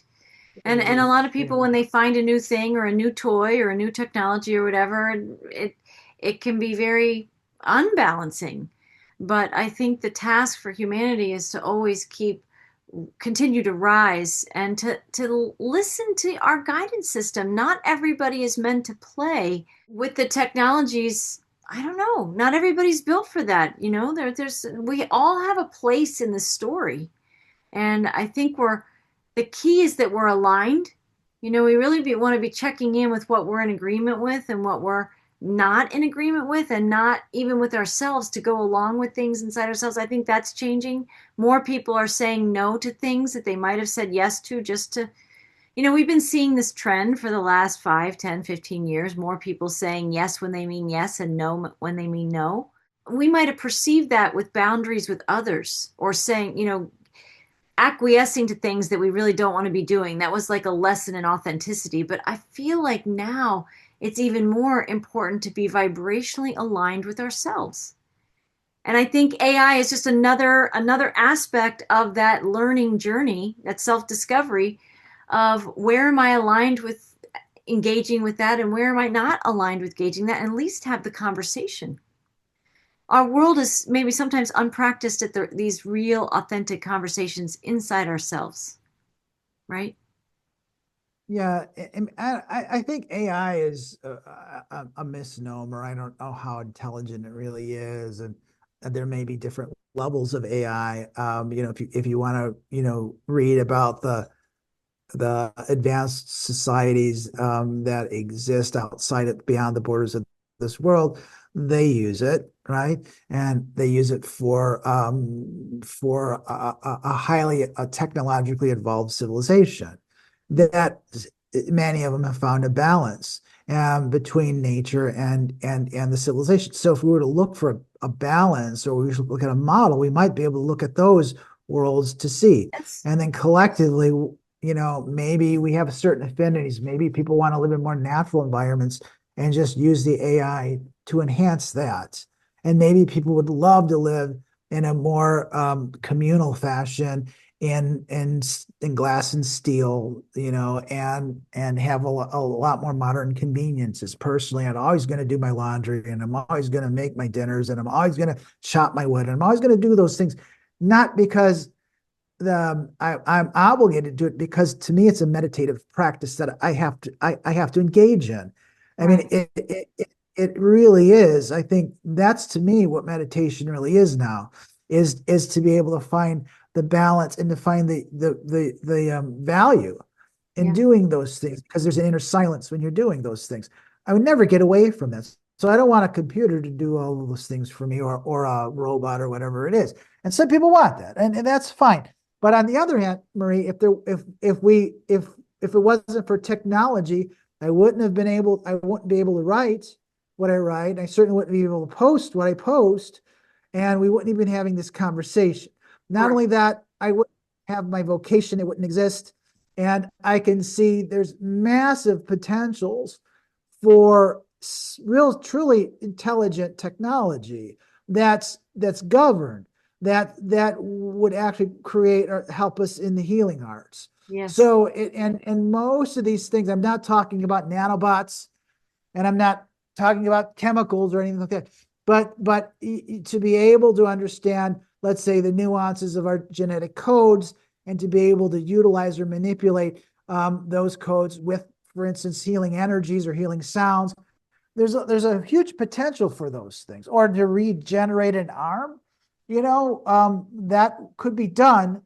It And a lot is. of Yeah. people, when they find a new thing or a new toy or a new technology or whatever, it can be very unbalancing. But I think the task for humanity is to always continue to rise and to listen to our guidance system. Not everybody is meant to play with the technologies. I don't know. Not everybody's built for that. There's we all have a place in the story, and I think the key is that we're aligned. We really want to be checking in with what we're in agreement with and what we're not in agreement with, and not even with ourselves to go along with things inside ourselves. I think that's changing. More people are saying no to things that they might have said yes to just to, we've been seeing this trend for the last 5, 10, 15 years. More people saying yes when they mean yes and no when they mean no. We might have perceived that with boundaries with others, or saying, acquiescing to things that we really don't want to be doing. That was like a lesson in authenticity. But I feel like now it's even more important to be vibrationally aligned with ourselves. And I think AI is just another aspect of that learning journey, that self-discovery of where am I aligned with engaging with that and where am I not aligned with engaging that, and at least have the conversation. Our world is maybe sometimes unpracticed at these real, authentic conversations inside ourselves, right? Yeah, I think AI is a misnomer. I don't know how intelligent it really is, and there may be different levels of AI. If you want to, read about the advanced societies that exist outside it, beyond the borders of this world, they use it, right? And they use it for a highly technologically evolved civilization that many of them have found a balance between nature and the civilization. So if we were to look for a balance, or we should look at a model, we might be able to look at those worlds to see. That's And then collectively, maybe we have certain affinities. Maybe people want to live in more natural environments and just use the AI to enhance that. And maybe people would love to live in a more communal fashion in glass and steel, and have a lot more modern conveniences. Personally, I'm always going to do my laundry, and I'm always going to make my dinners, and I'm always going to chop my wood, and I'm always going to do those things, not because I'm obligated to do it, because to me it's a meditative practice that I have to engage in. I mean, right. it really is. I think that's, to me, what meditation really is now, is to be able to find the balance and to find the value in Yeah. doing those things, because there's an inner silence when you're doing those things. I would never get away from this. So I don't want a computer to do all of those things for me, or a robot or whatever it is. And some people want that, and that's fine. But on the other hand, Marie, if it wasn't for technology, I wouldn't be able to write what I write. I certainly wouldn't be able to post what I post, and we wouldn't even be having this conversation. Not Correct. only that, I wouldn't have my vocation, it wouldn't exist. And I can see there's massive potentials for real, truly intelligent technology that's governed, that would actually create or help us in the healing arts. Yes. So and most of these things, I'm not talking about nanobots, and I'm not talking about chemicals or anything like that. But to be able to understand, let's say, the nuances of our genetic codes, and to be able to utilize or manipulate those codes with, for instance, healing energies or healing sounds. There's a huge potential for those things, or to regenerate an arm, that could be done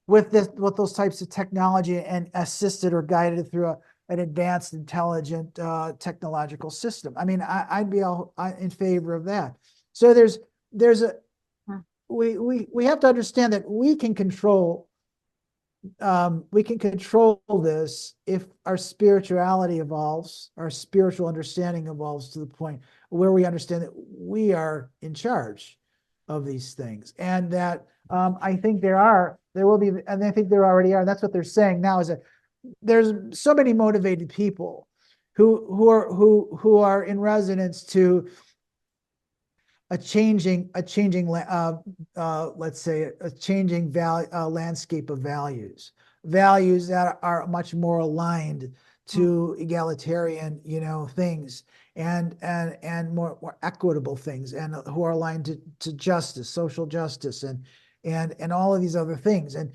with those types of technology and assisted or guided through an advanced, intelligent technological system. I mean, I'd be in favor of that. So there's a we have to understand that we can control this if our spirituality evolves, our spiritual understanding evolves to the point where we understand that we are in charge of these things, and that I think there will be, and I think there already are. And that's what they're saying now, is that there's so many motivated people who are in resonance to let's say a changing landscape of values that are much more aligned to egalitarian, things, and more equitable things, and who are aligned to justice, social justice, and all of these other things, and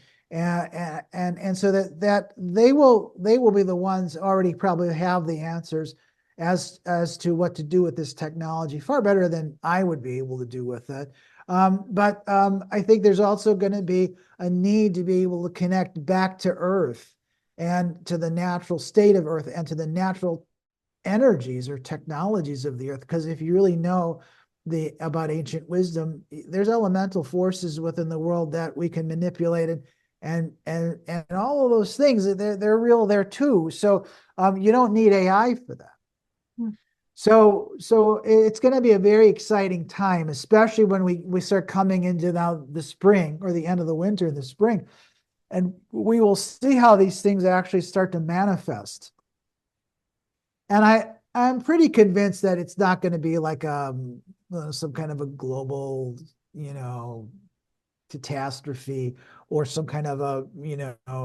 so that they will be the ones already probably have the answers as to what to do with this technology far better than I would be able to do with it. But I think there's also going to be a need to be able to connect back to Earth and to the natural state of Earth and to the natural energies or technologies of the Earth. Because if you really know about ancient wisdom, there's elemental forces within the world that we can manipulate, and all of those things, they're real there too. So you don't need AI for that. So it's going to be a very exciting time, especially when we start coming into now the spring, or the end of the winter, the spring, and we will see how these things actually start to manifest. And I'm pretty convinced that it's not going to be like some kind of a global, catastrophe, or some kind of a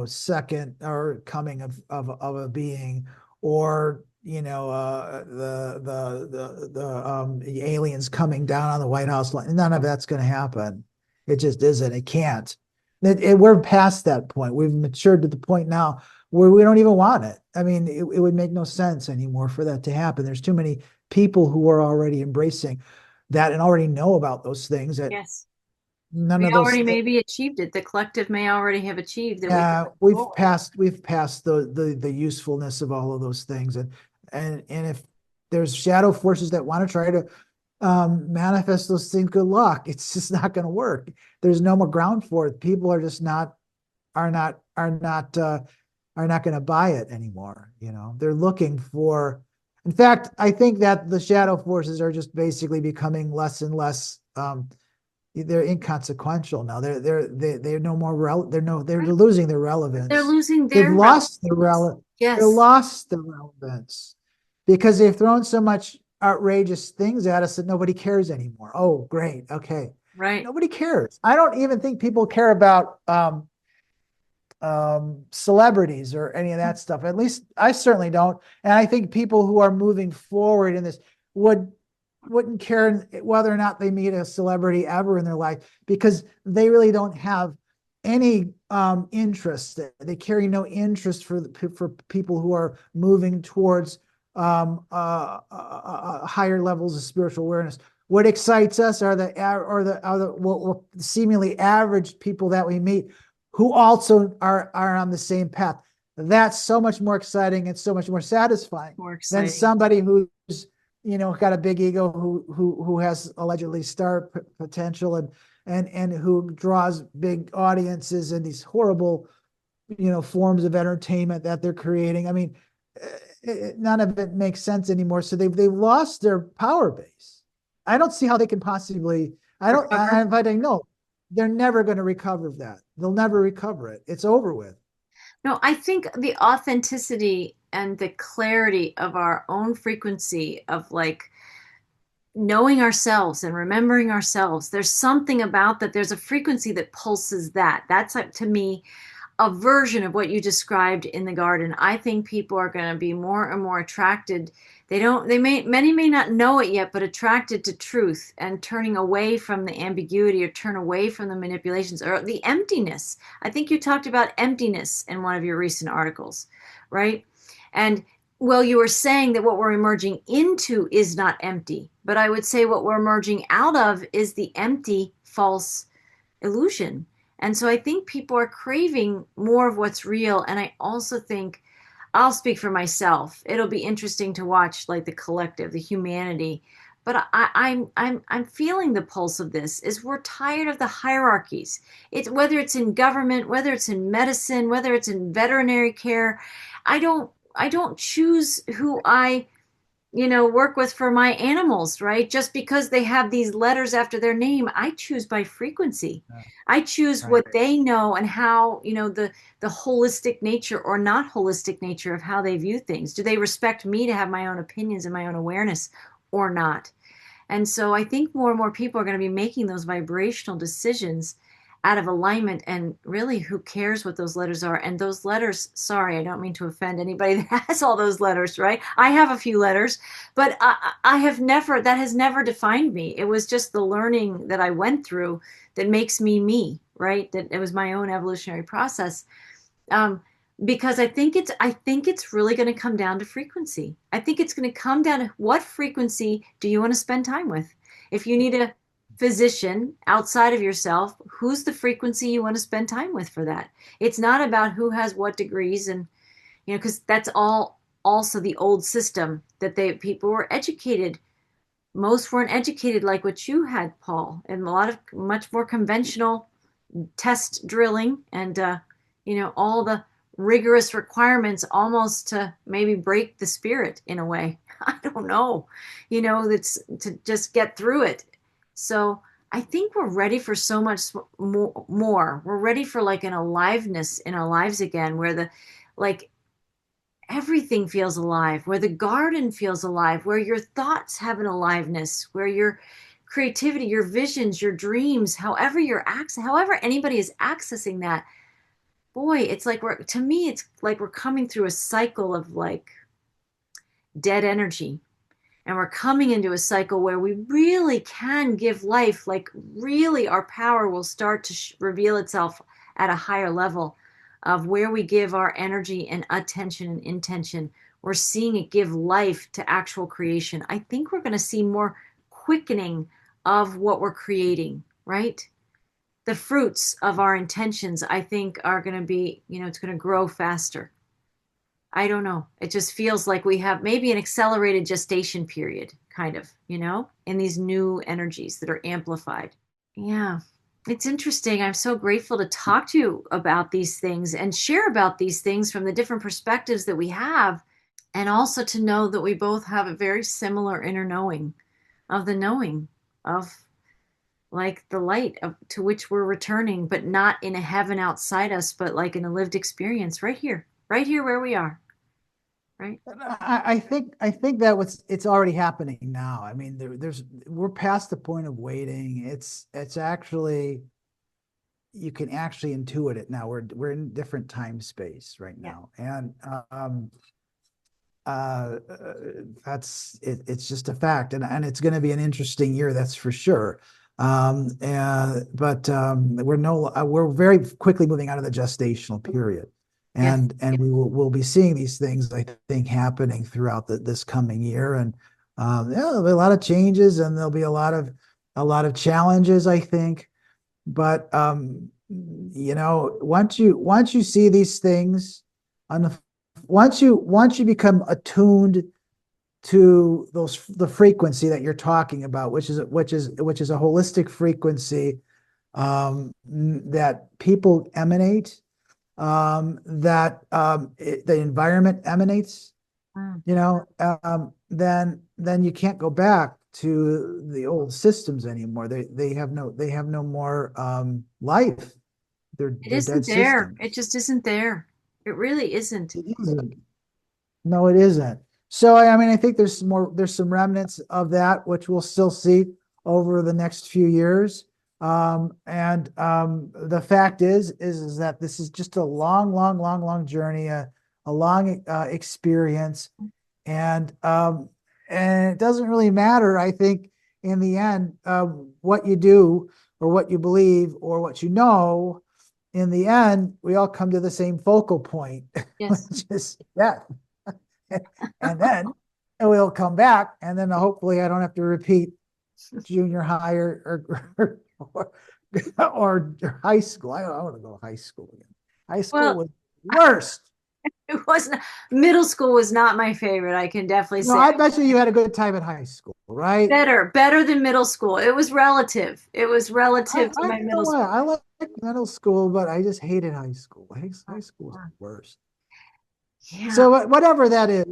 second or coming of a being, or the aliens coming down on the White House. None of that's going to happen. It just isn't. It can't. We're past that point. We've matured to the point now where we don't even want it. I mean, it would make no sense anymore for that to happen. There's too many people who are already embracing that and already know about those things, that Yes. none We of those. already maybe achieved it. The collective may already have achieved that we Yeah, can we've passed the usefulness of all of those things, and if there's shadow forces that want to try to manifest those things, good luck. It's just not going to work. There's no more ground for it. People are just not are not are not are not going to buy it anymore. They're looking for. In fact, I think that the shadow forces are just basically becoming less and less. They're inconsequential now. They're no more they're Right. losing their They're relevance. losing They've their lost relevance. they're Yes. lost the relevance because they've thrown so much outrageous things at us that nobody cares anymore. Oh, great. Okay. Right. Nobody cares. I don't even think people care about celebrities or any of that stuff. At least I certainly don't. And I think people who are moving forward in this wouldn't care whether or not they meet a celebrity ever in their life, because they really don't have any interest. They carry no interest for people who are moving towards higher levels of spiritual awareness. What excites us are the seemingly average people that we meet who also are on the same path. That's so much more exciting and so much more satisfying More than exciting. somebody who's got a big ego, who has allegedly star potential, and who draws big audiences in these horrible forms of entertainment that they're creating. I mean, none of it makes sense anymore. So they've lost their power base. I don't see how they can possibly. I don't. Recover. But I know they're never going to recover that. They'll never recover it. It's over with. No, I think the authenticity and the clarity of our own frequency of like knowing ourselves and remembering ourselves, there's something about that. There's a frequency that pulses that. That's like, to me, a version of what you described in the garden. I think people are going to be more and more attracted Many may not know it yet, but attracted to truth and turning away from the ambiguity or turn away from the manipulations or the emptiness. I think you talked about emptiness in one of your recent articles, right? And well, you were saying that what we're emerging into is not empty, but I would say what we're emerging out of is the empty, false illusion. And so I think people are craving more of what's real. And I also think I'll speak for myself. It'll be interesting to watch like the collective, the humanity. But I'm feeling the pulse of this is we're tired of the hierarchies. It's whether it's in government, whether it's in medicine, whether it's in veterinary care. I don't choose who I work with for my animals, right? Just because they have these letters after their name, I choose by frequency. Yeah, I choose right. what they know and how, the holistic nature or not holistic nature of how they view things. Do they respect me to have my own opinions and my own awareness or not? And so I think more and more people are going to be making those vibrational decisions out of alignment. And really, who cares what those letters are? And those letters, sorry, I don't mean to offend anybody that has all those letters, right? I have a few letters, but I have never, that has never defined me. It was just the learning that I went through that makes me me, right? That it was my own evolutionary process. Um, because I think it's really going to come down to frequency. I think it's going to come down to what frequency do you want to spend time with? If you need a physician outside of yourself, who's the frequency you want to spend time with for that? It's not about who has what degrees and because that's all also the old system that people were educated. Most weren't educated like what you had, Paul, and a lot of much more conventional test drilling and all the rigorous requirements almost to maybe break the spirit in a way. I don't know, that's to just get through it. So I think we're ready for so much more. We're ready for like an aliveness in our lives again, where the like everything feels alive, where the garden feels alive, where your thoughts have an aliveness, where your creativity, your visions, your dreams, however anybody is accessing that, boy, it's like to me, it's like we're coming through a cycle of like dead energy. And we're coming into a cycle where we really can give life, like really our power will start to reveal itself at a higher level of where we give our energy and attention and intention. We're seeing it give life to actual creation. I think we're going to see more quickening of what we're creating, right? The fruits of our intentions, I think, are going to be, it's going to grow faster. I don't know. It just feels like we have maybe an accelerated gestation period, kind of, in these new energies that are amplified. Yeah. It's interesting. I'm so grateful to talk to you about these things and share about these things from the different perspectives that we have. And also to know that we both have a very similar inner knowing of the knowing of like the light to which we're returning, but not in a heaven outside us, but like in a lived experience right here where we are, right? I think that it's already happening now. I mean, we're past the point of waiting. It's actually you can actually intuit it now. We're in different time space right Yeah. now, and uh, that's it. It's just a fact, and it's going to be an interesting year, that's for sure. But we're very quickly moving out of the gestational period, Yes. and we'll be seeing these things, I think, happening throughout this coming year, and yeah, there'll be a lot of changes, and there'll be a lot of challenges, I think. But once you see these things on the once you become attuned to the frequency that you're talking about, which is a holistic frequency, that people emanate, that the environment emanates, Mm. then you can't go back to the old systems anymore. They have no more life. It They're dead isn't there. systems. It just isn't there. It really isn't. It isn't. No, it isn't. So I mean, I think there's some remnants of that which we'll still see over the next few years. And the fact is that this is just a long, long, long, long journey, a long experience. And And it doesn't really matter, I think, in the end, what you do or what you believe or what you know. In the end, we all come to the same focal point, Yes. which is death. And then we'll come back, and then hopefully I don't have to repeat junior high or, or high school. I don't want to go to high school again. High school Well, was worst. it wasn't, middle school was not my favorite. I can definitely No, say I bet you had a good time at high school, right? better than middle school. It was relative. It was I, relative to I my don't know middle why. school. I like middle school, but I just hated high school. High school was the worst. Yeah. So whatever that is,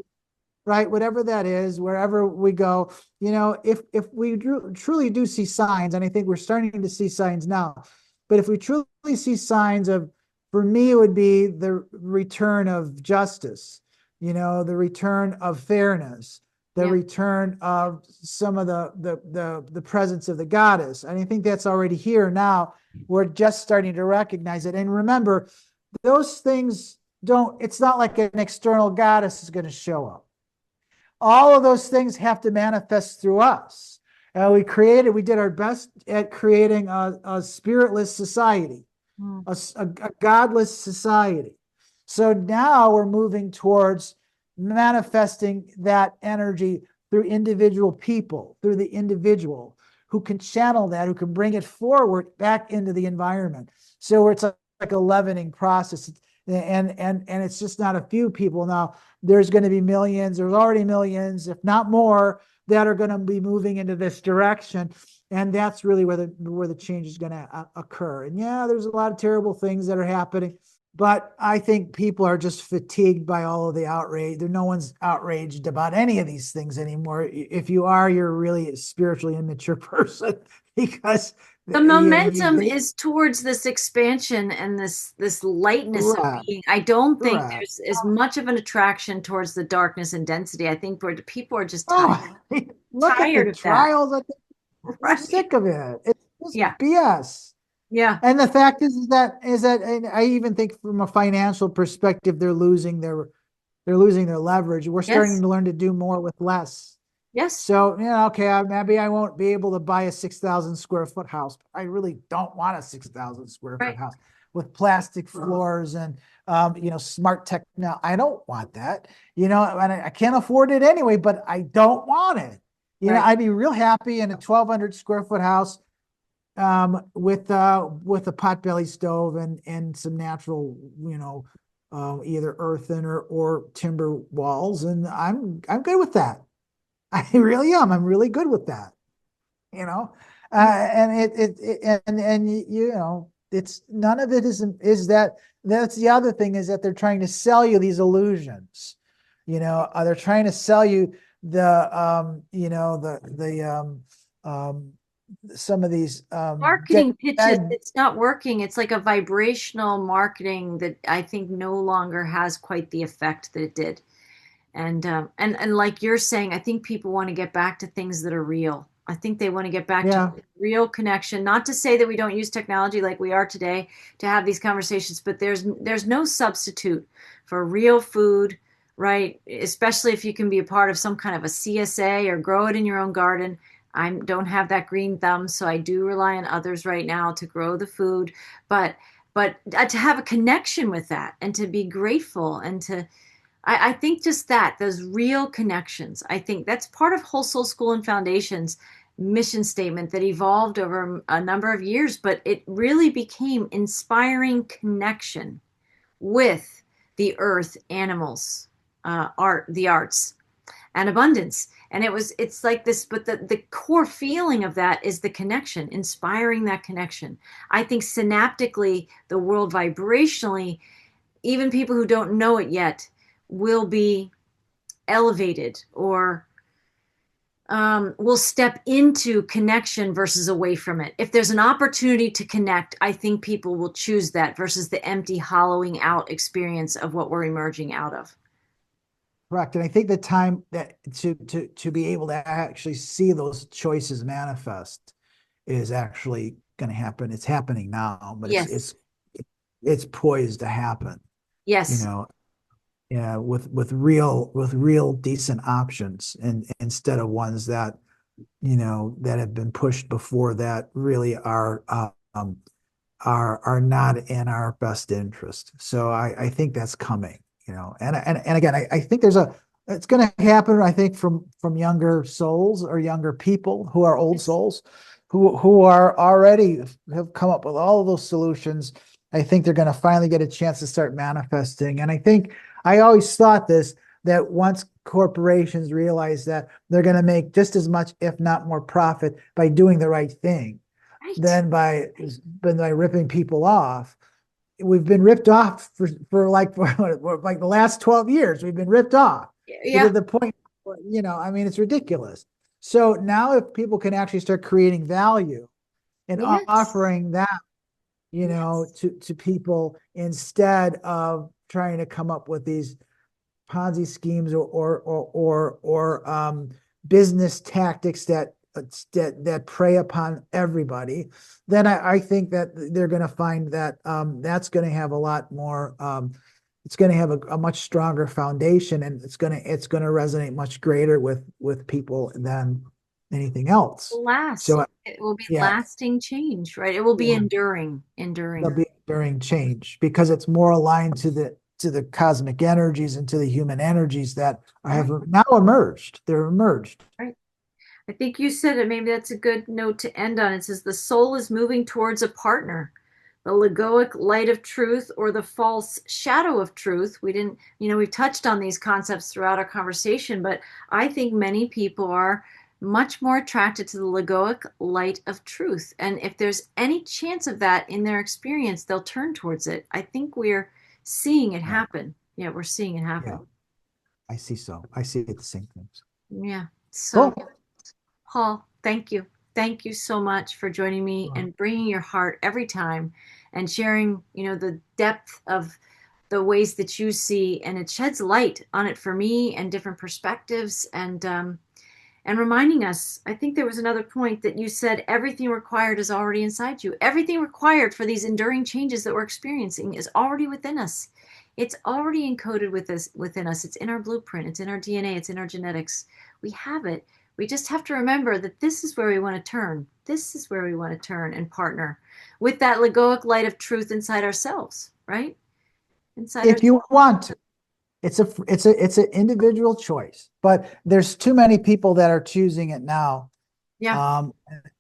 right? Whatever that is, wherever we go, if we truly do see signs, and I think we're starting to see signs now, but if we truly see signs of, for me, it would be the return of justice, the return of fairness, the Yeah. return of some of the presence of the goddess. And I think that's already here now. We're just starting to recognize it. And remember, those things don't, it's not like an external goddess is going to show up. All of those things have to manifest through us. We did our best at creating a spiritless society, Mm. a godless society. So now we're moving towards manifesting that energy through individual people, through the individual who can channel that, who can bring it forward back into the environment. So it's like a leavening process. And it's just not a few people now. There's going to be millions. There's already millions, if not more, that are going to be moving into this direction. And that's really where the change is going to occur. And yeah, there's a lot of terrible things that are happening, but I think people are just fatigued by all of the outrage. No one's outraged about any of these things anymore. If you are, you're really a spiritually immature person because The you momentum they is towards this expansion and this lightness of correct, being. I don't think correct. there's as much of an attraction towards the darkness and density. I think people are just Oh, look at the tired of that. trials. We're Right. sick of it. It's just Yeah. BS. Yeah. And the fact is that and I even think from a financial perspective, they're losing their leverage. We're starting Yes. to learn to do more with less. Yes. So, okay, maybe I won't be able to buy a 6,000 square foot house, but I really don't want a 6,000 square foot Right. house with plastic floors and, smart tech. Now, I don't want that, and I can't afford it anyway, but I don't want it. Right. I'd be real happy in a 1,200 square foot house, with a potbelly stove and some natural, either earthen or timber walls, and I'm good with that. I really am. I'm really good with that. You know, and it's none of it is that. That's the other thing, is that they're trying to sell you these illusions. They're trying to sell you um, some of these Marketing pitches, dead. it's not working. It's like a vibrational marketing that I think no longer has quite the effect that it did. And like you're saying, I think people want to get back to things that are real. I think they want to get back to Yeah, real connection. Not to say that we don't use technology like we are today to have these conversations, but there's no substitute for real food, right? Especially if you can be a part of some kind of a CSA or grow it in your own garden. I don't have that green thumb, so I do rely on others right now to grow the food, but to have a connection with that and to be grateful and to I think just that, those real connections. I think that's part of Whole Soul School and Foundation's mission statement that evolved over a number of years, but it really became inspiring connection with the earth, animals, the arts, and abundance. And it's like this, but the core feeling of that is the connection, inspiring that connection. I think synaptically, the world vibrationally, even people who don't know it yet will be elevated or will step into connection versus away from it. If there's an opportunity to connect, I think people will choose that versus the empty, hollowing out experience of what we're emerging out of. correct. And I think the time that to be able to actually see those choices manifest is actually going to happen. It's happening now, but it's Yes. it's it's poised to happen. You Yes. know, yeah, with real decent options, and instead of ones that, that have been pushed before that really are not in our best interest. So I think that's coming, and again, I think it's going to happen, I think, from younger souls or younger people who are old Yes. souls who are already have come up with all of those solutions. I think they're going to finally get a chance to start manifesting. And I think I always thought this, that once corporations realize that they're going to make just as much, if not more profit by doing the right thing Right. than by ripping people off. We've been ripped off for like the last 12 years. We've been ripped off to Yeah. the point where, I mean, it's ridiculous. So now if people can actually start creating value and Yes. offering that, Yes. to people instead of trying to come up with these Ponzi schemes or business tactics that prey upon everybody, then I think that they're going to find that that's going to have a lot more. It's going to have a much stronger foundation, and it's going to resonate much greater with people than anything else. Last. So It will be yeah, lasting change, right? It will be yeah, enduring, there'll enduring. be enduring change because it's more aligned to the cosmic energies and to the human energies that have Right. now emerged. They're emerged. Right. I think you said it. Maybe that's a good note to end on. It says the soul is moving towards a partner, the legoic light of truth or the false shadow of truth. We didn't, we've touched on these concepts throughout our conversation, but I think many people are much more attracted to the legoic light of truth. And if there's any chance of that in their experience, they'll turn towards it. I think we're seeing it Yeah, happen. Yeah, we're seeing it yeah. happen. I see. I see the same things. Yeah. So Cool. Paul, thank you. Thank you so much for joining me and bringing your heart every time and sharing, the depth of the ways that you see, and it sheds light on it for me and different perspectives, and reminding us. I think there was another point that you said everything required is already inside you. Everything required for these enduring changes that we're experiencing is already within us. It's already encoded within us. It's in our blueprint. It's in our DNA. It's in our genetics. We have it. We just have to remember that this is where we want to turn. This is where we want to turn and partner with that legoic light of truth inside ourselves, right? Inside If ourselves. you want to, it's an individual choice, but there's too many people that are choosing it now. Yeah. Um,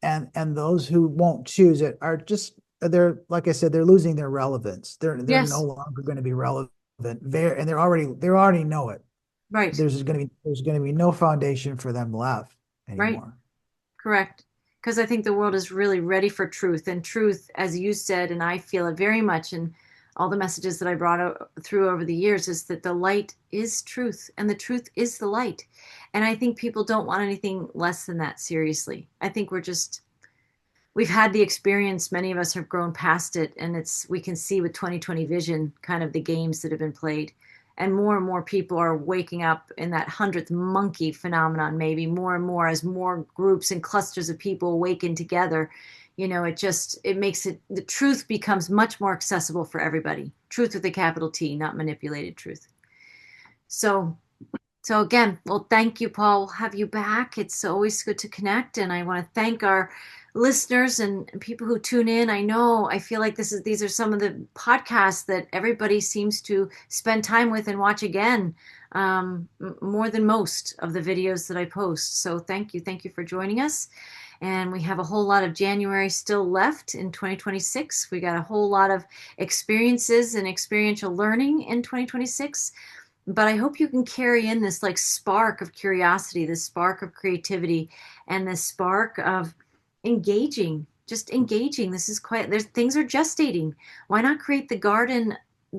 and those who won't choose it are just they're like I said, they're losing their relevance. They're no Yes. longer going to be relevant there, and they already know it. Right. There's going to be no foundation for them left Right. anymore. Correct. Because I think the world is really ready for truth. And truth, as you said, and I feel it very much in all the messages that I brought through over the years, is that the light is truth and the truth is the light. And I think people don't want anything less than that, seriously. I think we've had the experience. Many of us have grown past it. And we can see with 2020 vision kind of the games that have been played. And more people are waking up in that hundredth monkey phenomenon, maybe more and more as more groups and clusters of people awaken together. It makes the truth becomes much more accessible for everybody. Truth with a capital T, not manipulated truth. So so again, well, thank you, Paul. We'll have you back. It's always good to connect, and I want to thank our listeners and people who tune in. I feel like these are some of the podcasts that everybody seems to spend time with and watch again, more than most of the videos that I post. So thank you for joining us. And we have a whole lot of January still left in 2026. We got a whole lot of experiences and experiential learning in 2026, but I hope you can carry in this like spark of curiosity, this spark of creativity, and this spark of engaging, just engaging. This is quite, there's things are gestating. Why not create the garden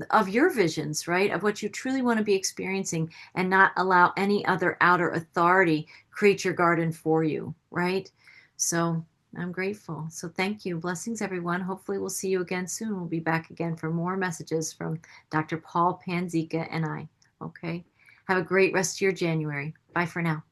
of your visions, right? Of what you truly want to be experiencing, and not allow any other outer authority create your garden for you, right? So I'm grateful. So thank you. Blessings, everyone. Hopefully we'll see you again soon. We'll be back again for more messages from Dr. Paul Panzica and I. Okay. Have a great rest of your January. Bye for now.